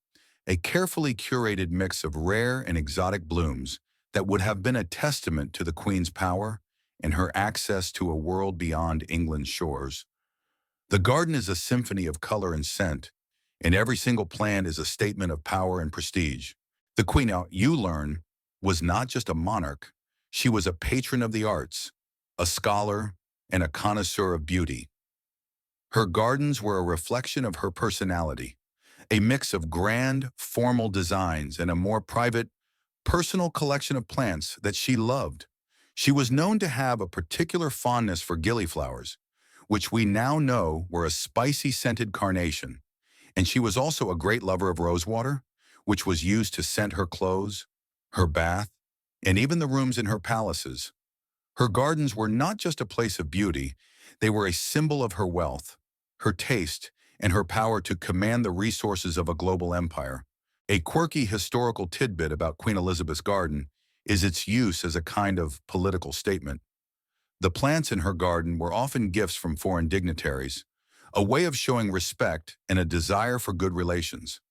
a carefully curated mix of rare and exotic blooms that would have been a testament to the Queen's power and her access to a world beyond England's shores. The garden is a symphony of color and scent, and every single plant is a statement of power and prestige. The Queen, now you learn, was not just a monarch, she was a patron of the arts, a scholar, and a connoisseur of beauty. Her gardens were a reflection of her personality, a mix of grand, formal designs and a more private, personal collection of plants that she loved. She was known to have a particular fondness for gillyflowers, which we now know were a spicy scented carnation, and she was also a great lover of rosewater, which was used to scent her clothes, her bath, and even the rooms in her palaces. Her gardens were not just a place of beauty, they were a symbol of her wealth, her taste, and her power to command the resources of a global empire. A quirky historical tidbit about Queen Elizabeth's garden is its use as a kind of political statement. The plants in her garden were often gifts from foreign dignitaries, a way of showing respect and a desire for good relations.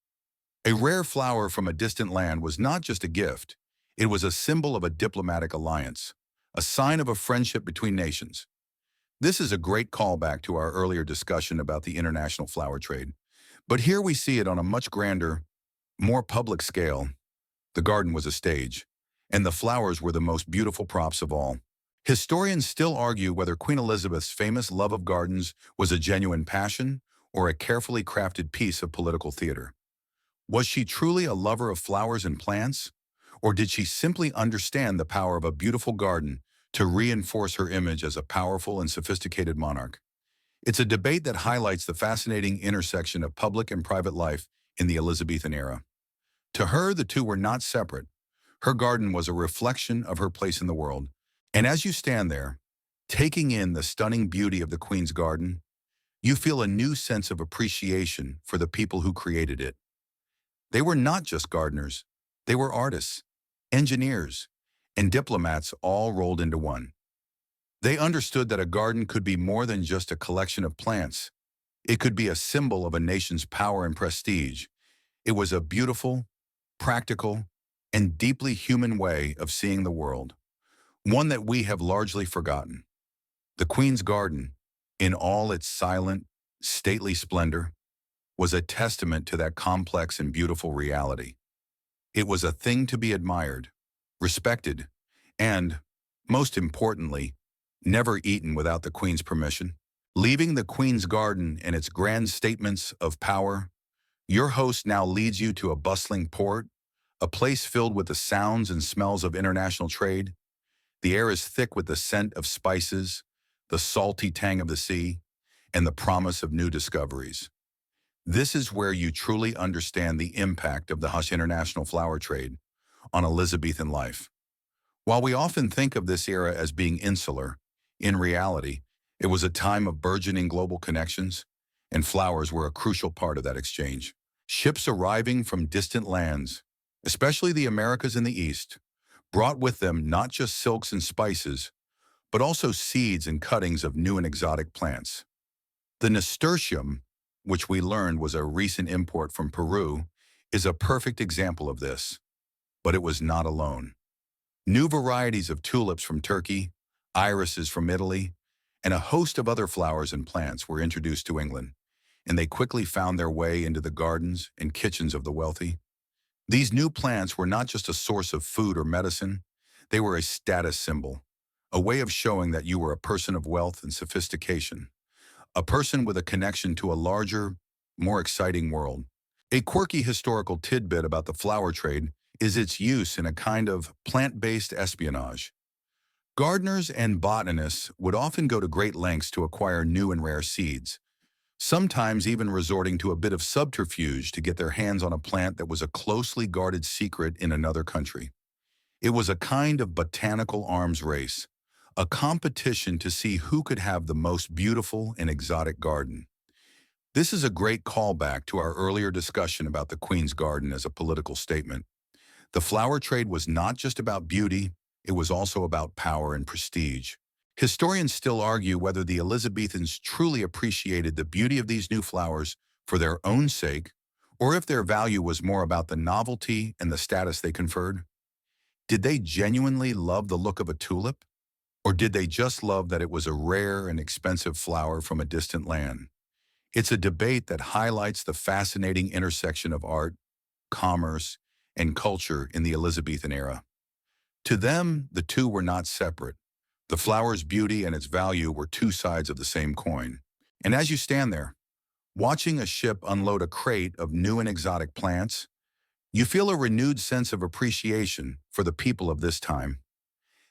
A rare flower from a distant land was not just a gift, it was a symbol of a diplomatic alliance, a sign of a friendship between nations. This is a great callback to our earlier discussion about the international flower trade, but here we see it on a much grander, more public scale. The garden was a stage, and the flowers were the most beautiful props of all. Historians still argue whether Queen Elizabeth's famous love of gardens was a genuine passion or a carefully crafted piece of political theater. Was she truly a lover of flowers and plants? Or did she simply understand the power of a beautiful garden to reinforce her image as a powerful and sophisticated monarch? It's a debate that highlights the fascinating intersection of public and private life in the Elizabethan era. To her, the two were not separate. Her garden was a reflection of her place in the world. And as you stand there, taking in the stunning beauty of the Queen's garden, you feel a new sense of appreciation for the people who created it. They were not just gardeners, they were artists, engineers, and diplomats all rolled into one. They understood that a garden could be more than just a collection of plants. It could be a symbol of a nation's power and prestige. It was a beautiful, practical, and deeply human way of seeing the world, one that we have largely forgotten. The Queen's Garden, in all its silent, stately splendor, was a testament to that complex and beautiful reality. It was a thing to be admired, respected, and, most importantly, never eaten without the Queen's permission. Leaving the Queen's Garden and its grand statements of power, your host now leads you to a bustling port, a place filled with the sounds and smells of international trade. The air is thick with the scent of spices, the salty tang of the sea, and the promise of new discoveries. This is where you truly understand the impact of the Hush international flower trade on Elizabethan life. While we often think of this era as being insular, in reality, it was a time of burgeoning global connections, and flowers were a crucial part of that exchange. Ships arriving from distant lands, especially the Americas and the East, brought with them not just silks and spices, but also seeds and cuttings of new and exotic plants. The nasturtium, which we learned was a recent import from Peru, is a perfect example of this. But it was not alone. New varieties of tulips from Turkey, irises from Italy, and a host of other flowers and plants were introduced to England, and they quickly found their way into the gardens and kitchens of the wealthy. These new plants were not just a source of food or medicine, they were a status symbol, a way of showing that you were a person of wealth and sophistication, a person with a connection to a larger, more exciting world. A quirky historical tidbit about the flower trade is its use in a kind of plant-based espionage. Gardeners and botanists would often go to great lengths to acquire new and rare seeds, sometimes even resorting to a bit of subterfuge to get their hands on a plant that was a closely guarded secret in another country. It was a kind of botanical arms race, a competition to see who could have the most beautiful and exotic garden. This is a great callback to our earlier discussion about the Queen's Garden as a political statement. The flower trade was not just about beauty, it was also about power and prestige. Historians still argue whether the Elizabethans truly appreciated the beauty of these new flowers for their own sake, or if their value was more about the novelty and the status they conferred. Did they genuinely love the look of a tulip? Or did they just love that it was a rare and expensive flower from a distant land? It's a debate that highlights the fascinating intersection of art, commerce, and culture in the Elizabethan era. To them, the two were not separate. The flower's beauty and its value were two sides of the same coin. And as you stand there, watching a ship unload a crate of new and exotic plants, you feel a renewed sense of appreciation for the people of this time.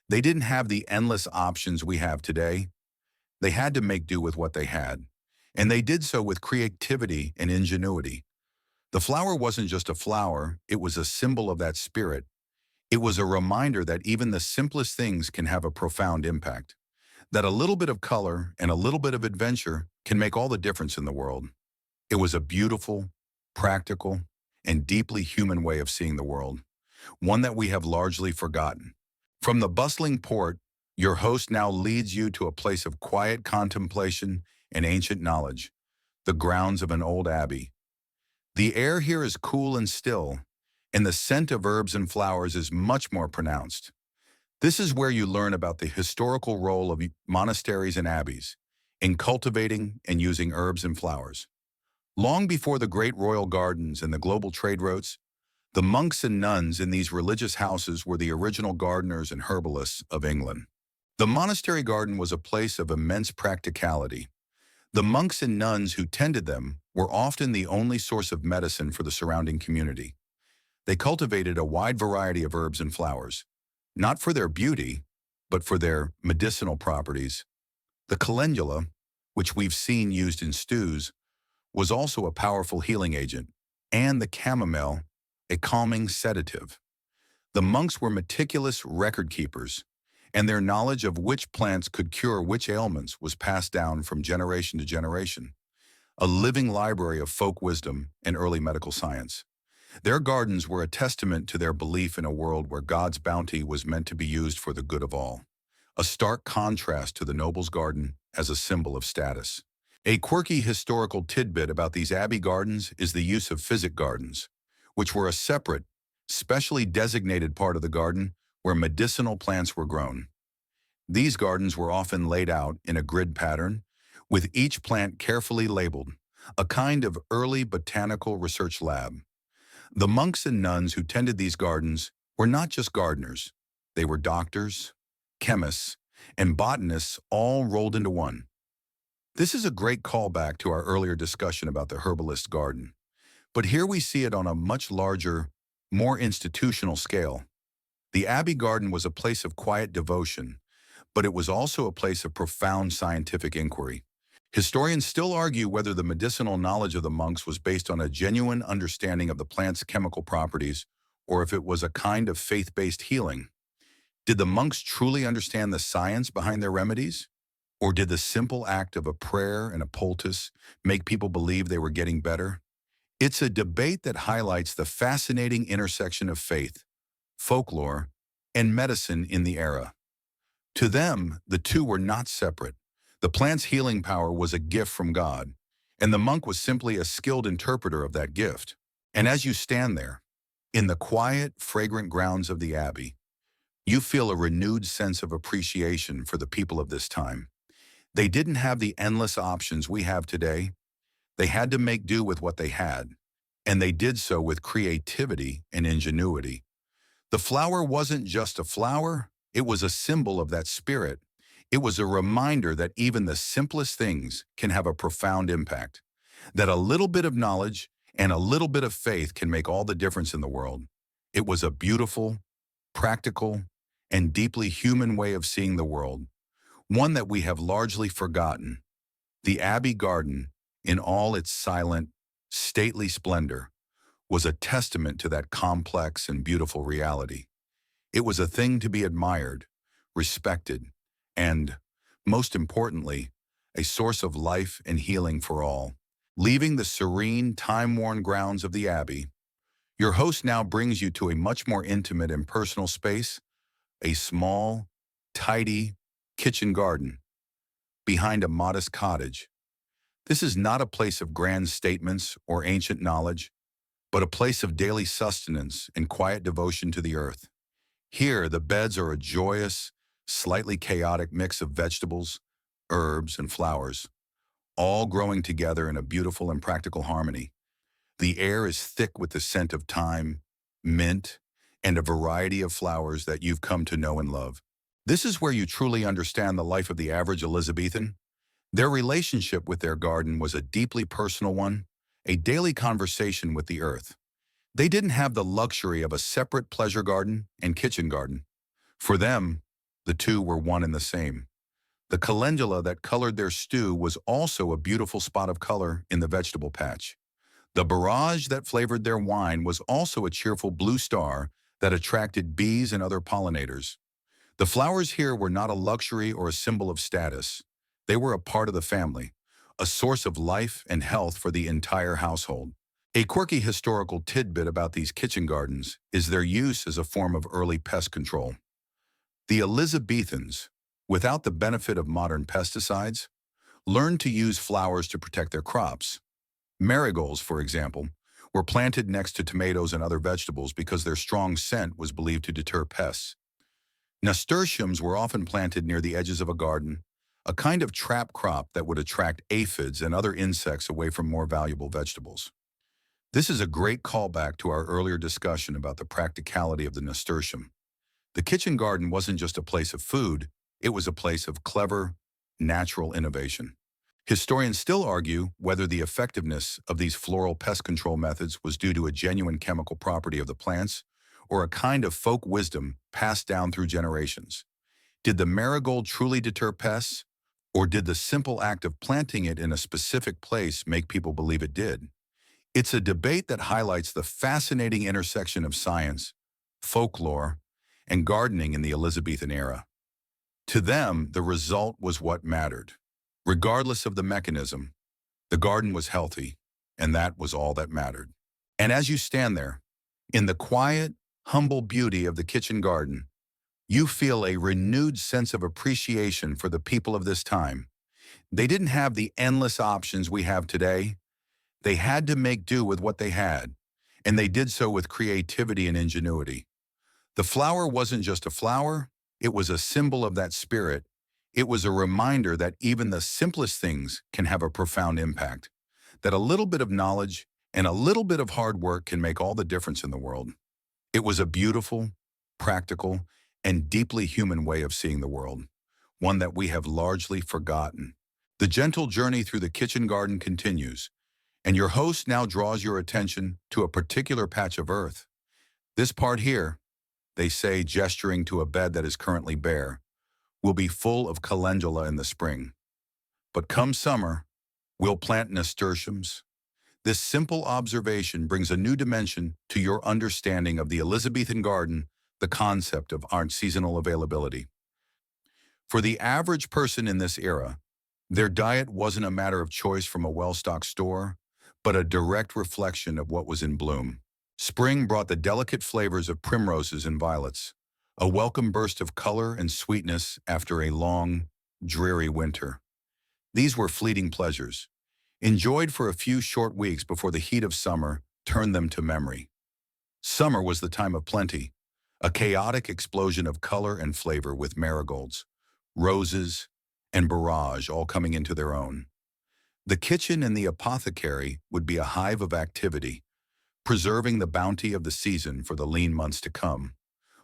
They didn't have the endless options we have today. They had to make do with what they had, and they did so with creativity and ingenuity. The flower wasn't just a flower, it was a symbol of that spirit. It was a reminder that even the simplest things can have a profound impact, that a little bit of color and a little bit of adventure can make all the difference in the world. It was a beautiful, practical, and deeply human way of seeing the world, one that we have largely forgotten. From the bustling port, your host now leads you to a place of quiet contemplation and ancient knowledge, the grounds of an old abbey. The air here is cool and still, and the scent of herbs and flowers is much more pronounced. This is where you learn about the historical role of monasteries and abbeys in cultivating and using herbs and flowers. Long before the great royal gardens and the global trade routes, the monks and nuns in these religious houses were the original gardeners and herbalists of England. The monastery garden was a place of immense practicality. The monks and nuns who tended them were often the only source of medicine for the surrounding community. They cultivated a wide variety of herbs and flowers, not for their beauty, but for their medicinal properties. The calendula, which we've seen used in stews, was also a powerful healing agent, and the chamomile, a calming sedative. The monks were meticulous record keepers, and their knowledge of which plants could cure which ailments was passed down from generation to generation, a living library of folk wisdom and early medical science. Their gardens were a testament to their belief in a world where God's bounty was meant to be used for the good of all, a stark contrast to the noble's garden as a symbol of status. A quirky historical tidbit about these abbey gardens is the use of physic gardens, which were a separate, specially designated part of the garden where medicinal plants were grown. These gardens were often laid out in a grid pattern, with each plant carefully labeled, a kind of early botanical research lab. The monks and nuns who tended these gardens were not just gardeners. They were doctors, chemists, and botanists all rolled into one. This is a great callback to our earlier discussion about the herbalist garden. But here we see it on a much larger, more institutional scale. The Abbey Garden was a place of quiet devotion, but it was also a place of profound scientific inquiry. Historians still argue whether the medicinal knowledge of the monks was based on a genuine understanding of the plant's chemical properties, or if it was a kind of faith-based healing. Did the monks truly understand the science behind their remedies? Or did the simple act of a prayer and a poultice make people believe they were getting better? It's a debate that highlights the fascinating intersection of faith, folklore, and medicine in the era. To them, the two were not separate. The plant's healing power was a gift from God, and the monk was simply a skilled interpreter of that gift. And as you stand there, in the quiet, fragrant grounds of the abbey, you feel a renewed sense of appreciation for the people of this time. They didn't have the endless options we have today. They had to make do with what they had, and they did so with creativity and ingenuity. The flower wasn't just a flower, it was a symbol of that spirit. It was a reminder that even the simplest things can have a profound impact, that a little bit of knowledge and a little bit of faith can make all the difference in the world. It was a beautiful, practical, and deeply human way of seeing the world, one that we have largely forgotten. The Abbey Garden, in all its silent, stately splendor, was a testament to that complex and beautiful reality. It was a thing to be admired, respected, and, most importantly, a source of life and healing for all. Leaving the serene, time-worn grounds of the Abbey, your host now brings you to a much more intimate and personal space, a small, tidy kitchen garden behind a modest cottage. This is not a place of grand statements or ancient knowledge, but a place of daily sustenance and quiet devotion to the earth. Here, the beds are a joyous, slightly chaotic mix of vegetables, herbs, and flowers, all growing together in a beautiful and practical harmony. The air is thick with the scent of thyme, mint, and a variety of flowers that you've come to know and love. This is where you truly understand the life of the average Elizabethan. Their relationship with their garden was a deeply personal one, a daily conversation with the earth. They didn't have the luxury of a separate pleasure garden and kitchen garden. For them, the two were one and the same. The calendula that colored their stew was also a beautiful spot of color in the vegetable patch. The barrage that flavored their wine was also a cheerful blue star that attracted bees and other pollinators. The flowers here were not a luxury or a symbol of status. They were a part of the family, a source of life and health for the entire household. A quirky historical tidbit about these kitchen gardens is their use as a form of early pest control. The Elizabethans, without the benefit of modern pesticides, learned to use flowers to protect their crops. Marigolds, for example, were planted next to tomatoes and other vegetables because their strong scent was believed to deter pests. Nasturtiums were often planted near the edges of a garden, a kind of trap crop that would attract aphids and other insects away from more valuable vegetables. This is a great callback to our earlier discussion about the practicality of the nasturtium. The kitchen garden wasn't just a place of food, it was a place of clever, natural innovation. Historians still argue whether the effectiveness of these floral pest control methods was due to a genuine chemical property of the plants or a kind of folk wisdom passed down through generations. Did the marigold truly deter pests, or did the simple act of planting it in a specific place make people believe it did? It's a debate that highlights the fascinating intersection of science, folklore, and gardening in the Elizabethan era. To them, the result was what mattered. Regardless of the mechanism, the garden was healthy, and that was all that mattered. And as you stand there, in the quiet, humble beauty of the kitchen garden, you feel a renewed sense of appreciation for the people of this time. They didn't have the endless options we have today. They had to make do with what they had, and they did so with creativity and ingenuity. The flower wasn't just a flower, It was a symbol of that spirit. It was a reminder that even the simplest things can have a profound impact, that a little bit of knowledge and a little bit of hard work can make all the difference in the world. It was a beautiful, practical, and deeply human way of seeing the world, one that we have largely forgotten. The gentle journey through the kitchen garden continues, and your host now draws your attention to a particular patch of earth. This part here, they say, gesturing to a bed that is currently bare, will be full of calendula in the spring. But come summer, we'll plant nasturtiums. This simple observation brings a new dimension to your understanding of the Elizabethan garden, the concept of art seasonal availability. For the average person in this era, their diet wasn't a matter of choice from a well-stocked store, but a direct reflection of what was in bloom. Spring brought the delicate flavors of primroses and violets, a welcome burst of color and sweetness after a long, dreary winter. These were fleeting pleasures, enjoyed for a few short weeks before the heat of summer turned them to memory. Summer was the time of plenty, a chaotic explosion of color and flavor with marigolds, roses, and borage all coming into their own. The kitchen and the apothecary would be a hive of activity, preserving the bounty of the season for the lean months to come.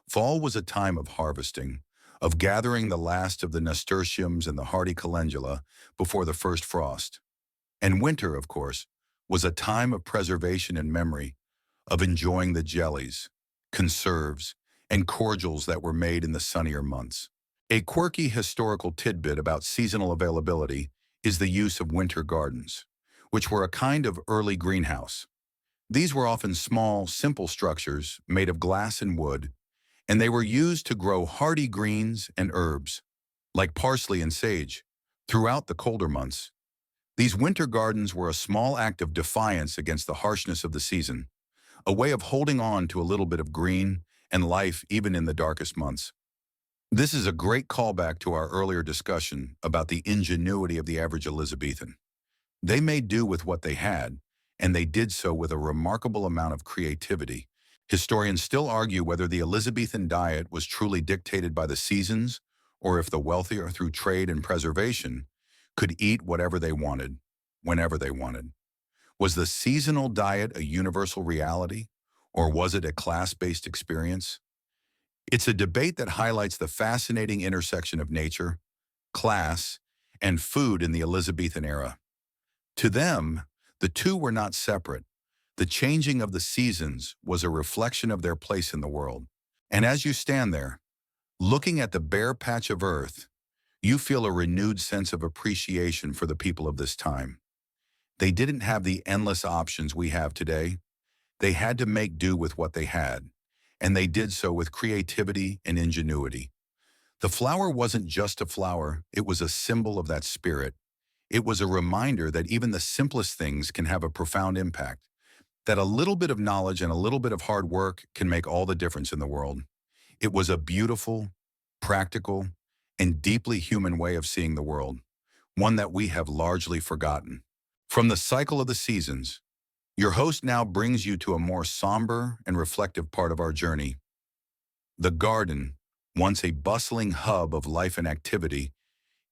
Fall was a time of harvesting, of gathering the last of the nasturtiums and the hardy calendula before the first frost. And winter, of course, was a time of preservation and memory, of enjoying the jellies, conserves, and cordials that were made in the sunnier months. A quirky historical tidbit about seasonal availability is the use of winter gardens, which were a kind of early greenhouse. These were often small, simple structures made of glass and wood, and they were used to grow hardy greens and herbs, like parsley and sage, throughout the colder months. These winter gardens were a small act of defiance against the harshness of the season, a way of holding on to a little bit of green and life even in the darkest months. This is a great callback to our earlier discussion about the ingenuity of the average Elizabethan. They made do with what they had, and they did so with a remarkable amount of creativity. Historians still argue whether the Elizabethan diet was truly dictated by the seasons, or if the wealthier, through trade and preservation, could eat whatever they wanted, whenever they wanted. Was the seasonal diet a universal reality, or was it a class-based experience? It's a debate that highlights the fascinating intersection of nature, class, and food in the Elizabethan era. To them, the two were not separate. The changing of the seasons was a reflection of their place in the world. And as you stand there, looking at the bare patch of earth, you feel a renewed sense of appreciation for the people of this time. They didn't have the endless options we have today. They had to make do with what they had, and they did so with creativity and ingenuity. The flower wasn't just a flower, it was a symbol of that spirit. It was a reminder that even the simplest things can have a profound impact, that a little bit of knowledge and a little bit of hard work can make all the difference in the world. It was a beautiful, practical, and deeply human way of seeing the world, one that we have largely forgotten. From the cycle of the seasons, your host now brings you to a more somber and reflective part of our journey. The garden, once a bustling hub of life and activity,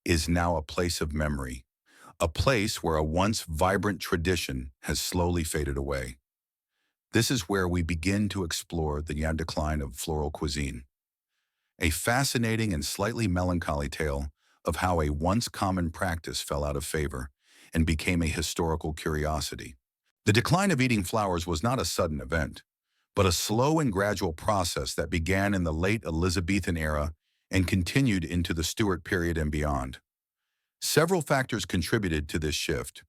is now a place of memory, a place where a once vibrant tradition has slowly faded away. This is where we begin to explore the decline of floral cuisine, a fascinating and slightly melancholy tale of how a once common practice fell out of favor and became a historical curiosity. The decline of eating flowers was not a sudden event, but a slow and gradual process that began in the late Elizabethan era and continued into the Stuart period and beyond. Several factors contributed to this shift.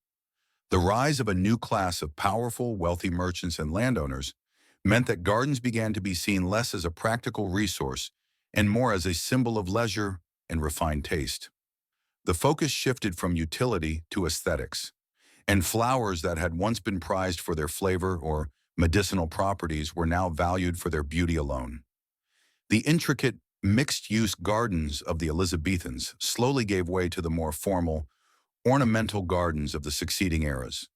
The rise of a new class of powerful, wealthy merchants and landowners meant that gardens began to be seen less as a practical resource and more as a symbol of leisure and refined taste. The focus shifted from utility to aesthetics, and flowers that had once been prized for their flavor or medicinal properties were now valued for their beauty alone. The intricate, mixed-use gardens of the Elizabethans slowly gave way to the more formal, ornamental gardens of the succeeding eras.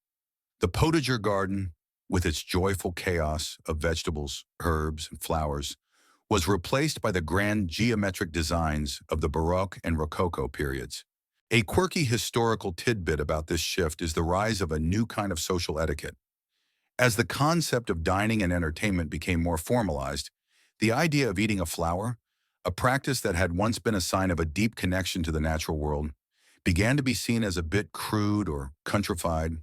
The potager garden, with its joyful chaos of vegetables, herbs, and flowers, was replaced by the grand geometric designs of the Baroque and Rococo periods. A quirky historical tidbit about this shift is the rise of a new kind of social etiquette. As the concept of dining and entertainment became more formalized, the idea of eating a flower, a practice that had once been a sign of a deep connection to the natural world, began to be seen as a bit crude or countrified.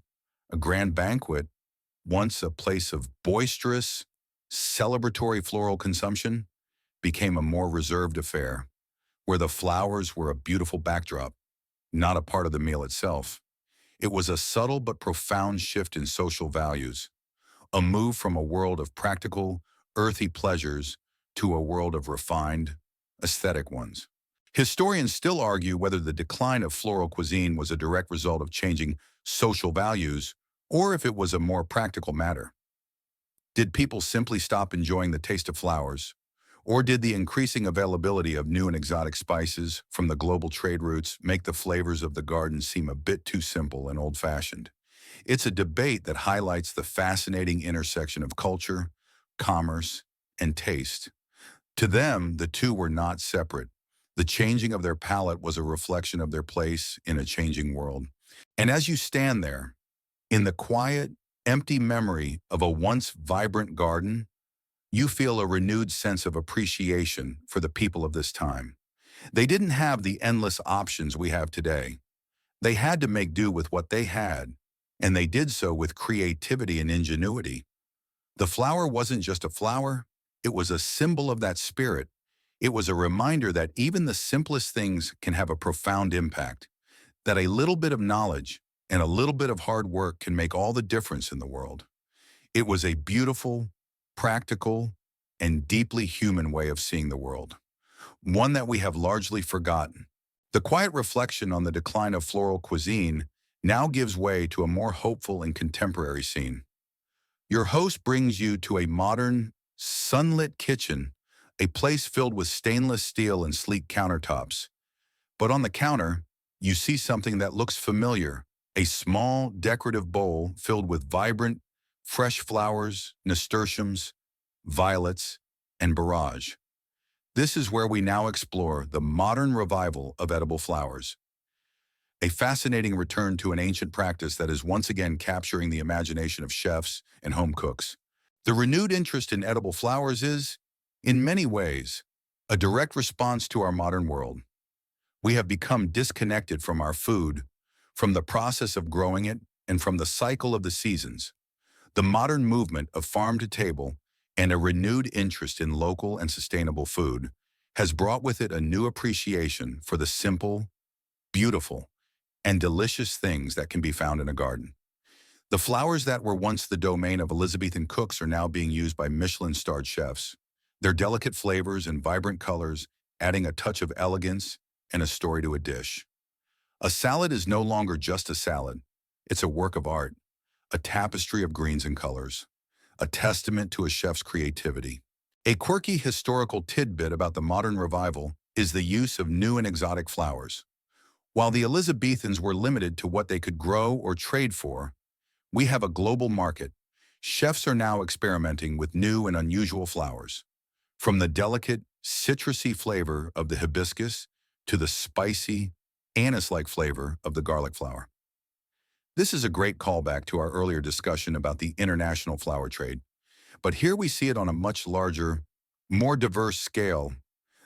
A grand banquet, once a place of boisterous, celebratory floral consumption, became a more reserved affair, where the flowers were a beautiful backdrop, not a part of the meal itself. It was a subtle but profound shift in social values, a move from a world of practical, earthy pleasures to a world of refined, aesthetic ones. Historians still argue whether the decline of floral cuisine was a direct result of changing social values or if it was a more practical matter. Did people simply stop enjoying the taste of flowers? Or did the increasing availability of new and exotic spices from the global trade routes make the flavors of the garden seem a bit too simple and old-fashioned? It's a debate that highlights the fascinating intersection of culture, commerce, and taste. To them, the two were not separate. The changing of their palate was a reflection of their place in a changing world. And as you stand there, in the quiet, empty memory of a once vibrant garden, you feel a renewed sense of appreciation for the people of this time. They didn't have the endless options we have today. They had to make do with what they had, and they did so with creativity and ingenuity. The flower wasn't just a flower, it was a symbol of that spirit. It was a reminder that even the simplest things can have a profound impact, that a little bit of knowledge and a little bit of hard work can make all the difference in the world. It was a beautiful, practical, and deeply human way of seeing the world, one that we have largely forgotten. The quiet reflection on the decline of floral cuisine now gives way to a more hopeful and contemporary scene. Your host brings you to a modern, sunlit kitchen, a place filled with stainless steel and sleek countertops. But on the counter, you see something that looks familiar, a small, decorative bowl filled with vibrant, fresh flowers, nasturtiums, violets, and borage. This is where we now explore the modern revival of edible flowers, a fascinating return to an ancient practice that is once again capturing the imagination of chefs and home cooks. The renewed interest in edible flowers is, in many ways, a direct response to our modern world. We have become disconnected from our food, from the process of growing it, and from the cycle of the seasons. The modern movement of farm to table and a renewed interest in local and sustainable food has brought with it a new appreciation for the simple, beautiful, and delicious things that can be found in a garden. The flowers that were once the domain of Elizabethan cooks are now being used by Michelin-starred chefs, their delicate flavors and vibrant colors adding a touch of elegance and a story to a dish. A salad is no longer just a salad. It's a work of art, a tapestry of greens and colors, a testament to a chef's creativity. A quirky historical tidbit about the modern revival is the use of new and exotic flowers. While the Elizabethans were limited to what they could grow or trade for, we have a global market. Chefs are now experimenting with new and unusual flowers, from the delicate, citrusy flavor of the hibiscus to the spicy, anise-like flavor of the garlic flower. This is a great callback to our earlier discussion about the international flower trade, but here we see it on a much larger, more diverse scale.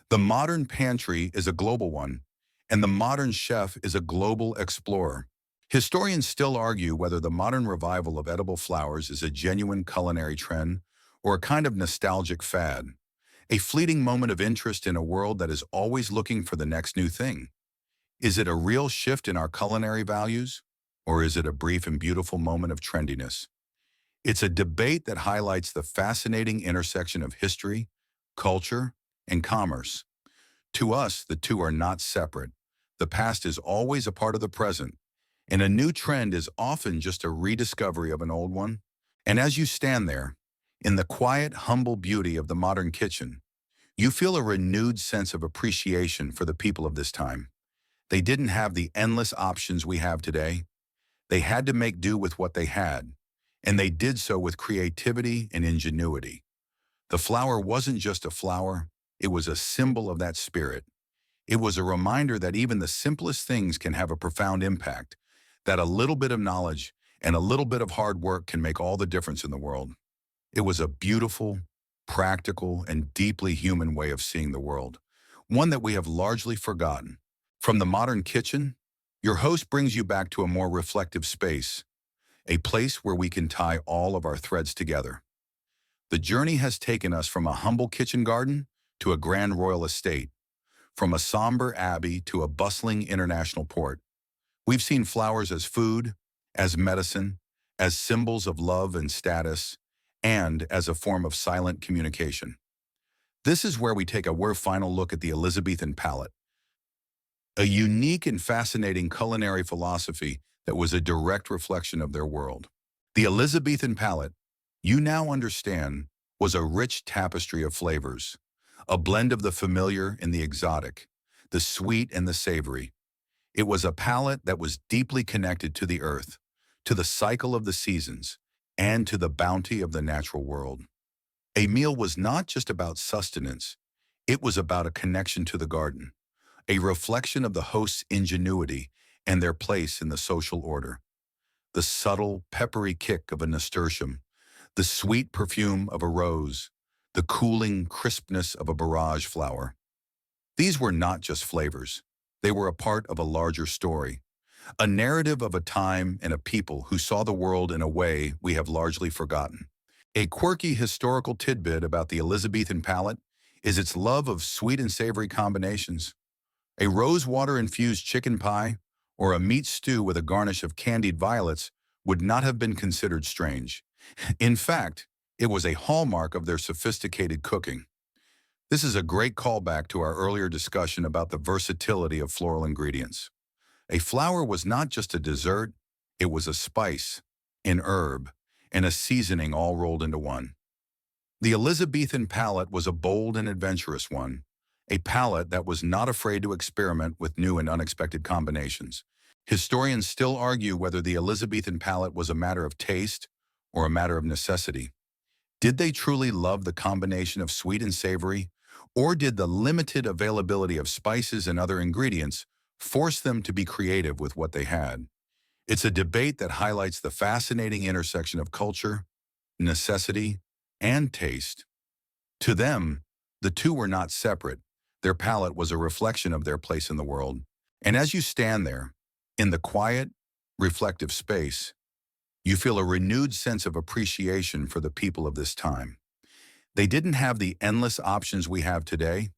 The modern pantry is a global one, and the modern chef is a global explorer. Historians still argue whether the modern revival of edible flowers is a genuine culinary trend or a kind of nostalgic fad, a fleeting moment of interest in a world that is always looking for the next new thing. Is it a real shift in our culinary values, or is it a brief and beautiful moment of trendiness? It's a debate that highlights the fascinating intersection of history, culture, and commerce. To us, the two are not separate. The past is always a part of the present, and a new trend is often just a rediscovery of an old one. And as you stand there, in the quiet, humble beauty of the modern kitchen, you feel a renewed sense of appreciation for the people of this time. They didn't have the endless options we have today. They had to make do with what they had, and they did so with creativity and ingenuity. The flower wasn't just a flower, it was a symbol of that spirit. It was a reminder that even the simplest things can have a profound impact, that a little bit of knowledge and a little bit of hard work can make all the difference in the world. It was a beautiful, practical, and deeply human way of seeing the world, one that we have largely forgotten. From the modern kitchen, your host brings you back to a more reflective space, a place where we can tie all of our threads together. The journey has taken us from a humble kitchen garden to a grand royal estate, from a somber abbey to a bustling international port. We've seen flowers as food, as medicine, as symbols of love and status, and as a form of silent communication. This is where we take a final look at the Elizabethan palate, a unique and fascinating culinary philosophy that was a direct reflection of their world. The Elizabethan palate, you now understand, was a rich tapestry of flavors, a blend of the familiar and the exotic, the sweet and the savory. It was a palate that was deeply connected to the earth, to the cycle of the seasons, and to the bounty of the natural world. A meal was not just about sustenance, it was about a connection to the garden, a reflection of the host's ingenuity and their place in the social order. The subtle, peppery kick of a nasturtium, the sweet perfume of a rose, the cooling crispness of a barrage flower. These were not just flavors. They were a part of a larger story, a narrative of a time and a people who saw the world in a way we have largely forgotten. A quirky historical tidbit about the Elizabethan palate is its love of sweet and savory combinations. A rose water-infused chicken pie or a meat stew with a garnish of candied violets would not have been considered strange. In fact, it was a hallmark of their sophisticated cooking. This is a great callback to our earlier discussion about the versatility of floral ingredients. A flower was not just a dessert, it was a spice, an herb, and a seasoning all rolled into one. The Elizabethan palate was a bold and adventurous one, a palate that was not afraid to experiment with new and unexpected combinations. Historians still argue whether the Elizabethan palate was a matter of taste or a matter of necessity. Did they truly love the combination of sweet and savory, or did the limited availability of spices and other ingredients force them to be creative with what they had? It's a debate that highlights the fascinating intersection of culture, necessity, and taste. To them, the two were not separate. Their palate was a reflection of their place in the world. And as you stand there, in the quiet, reflective space, you feel a renewed sense of appreciation for the people of this time. They didn't have the endless options we have today.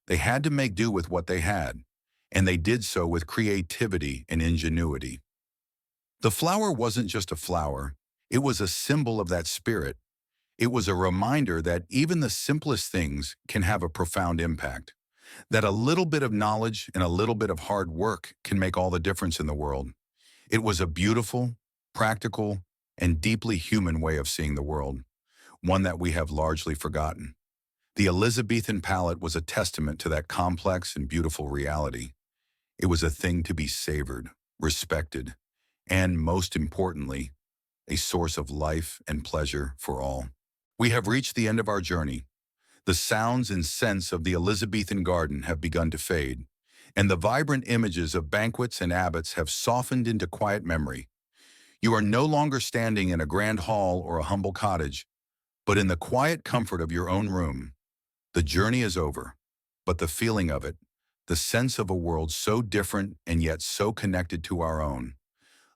They had to make do with what they had, and they did so with creativity and ingenuity. The flower wasn't just a flower, it was a symbol of that spirit. It was a reminder that even the simplest things can have a profound impact, that a little bit of knowledge and a little bit of hard work can make all the difference in the world. It was a beautiful, practical, and deeply human way of seeing the world, one that we have largely forgotten. The Elizabethan palate was a testament to that complex and beautiful reality. It was a thing to be savored, respected, and, most importantly, a source of life and pleasure for all. We have reached the end of our journey. The sounds and scents of the Elizabethan garden have begun to fade, and the vibrant images of banquets and abbots have softened into quiet memory. You are no longer standing in a grand hall or a humble cottage, but in the quiet comfort of your own room. The journey is over, but the feeling of it, the sense of a world so different and yet so connected to our own,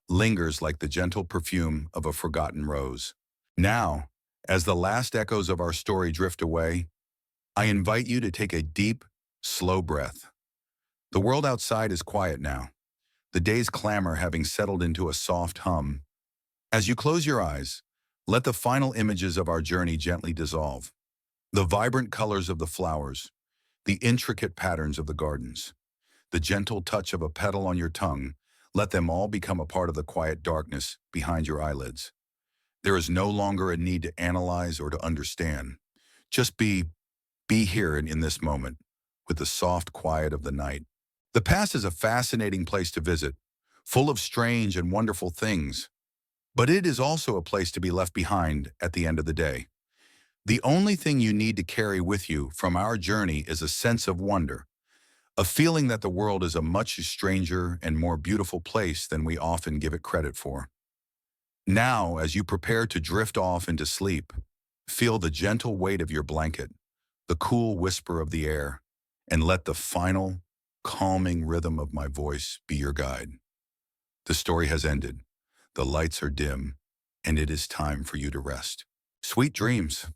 lingers like the gentle perfume of a forgotten rose. Now, as the last echoes of our story drift away, I invite you to take a deep, slow breath. The world outside is quiet now, the day's clamor having settled into a soft hum. As you close your eyes, let the final images of our journey gently dissolve. The vibrant colors of the flowers, the intricate patterns of the gardens, the gentle touch of a petal on your tongue, let them all become a part of the quiet darkness behind your eyelids. There is no longer a need to analyze or to understand. Just be here in this moment, with the soft quiet of the night. The past is a fascinating place to visit, full of strange and wonderful things, but it is also a place to be left behind at the end of the day. The only thing you need to carry with you from our journey is a sense of wonder, a feeling that the world is a much stranger and more beautiful place than we often give it credit for. Now, as you prepare to drift off into sleep, feel the gentle weight of your blanket, the cool whisper of the air, and let the final, calming rhythm of my voice be your guide. The story has ended, the lights are dim, and it is time for you to rest. Sweet dreams.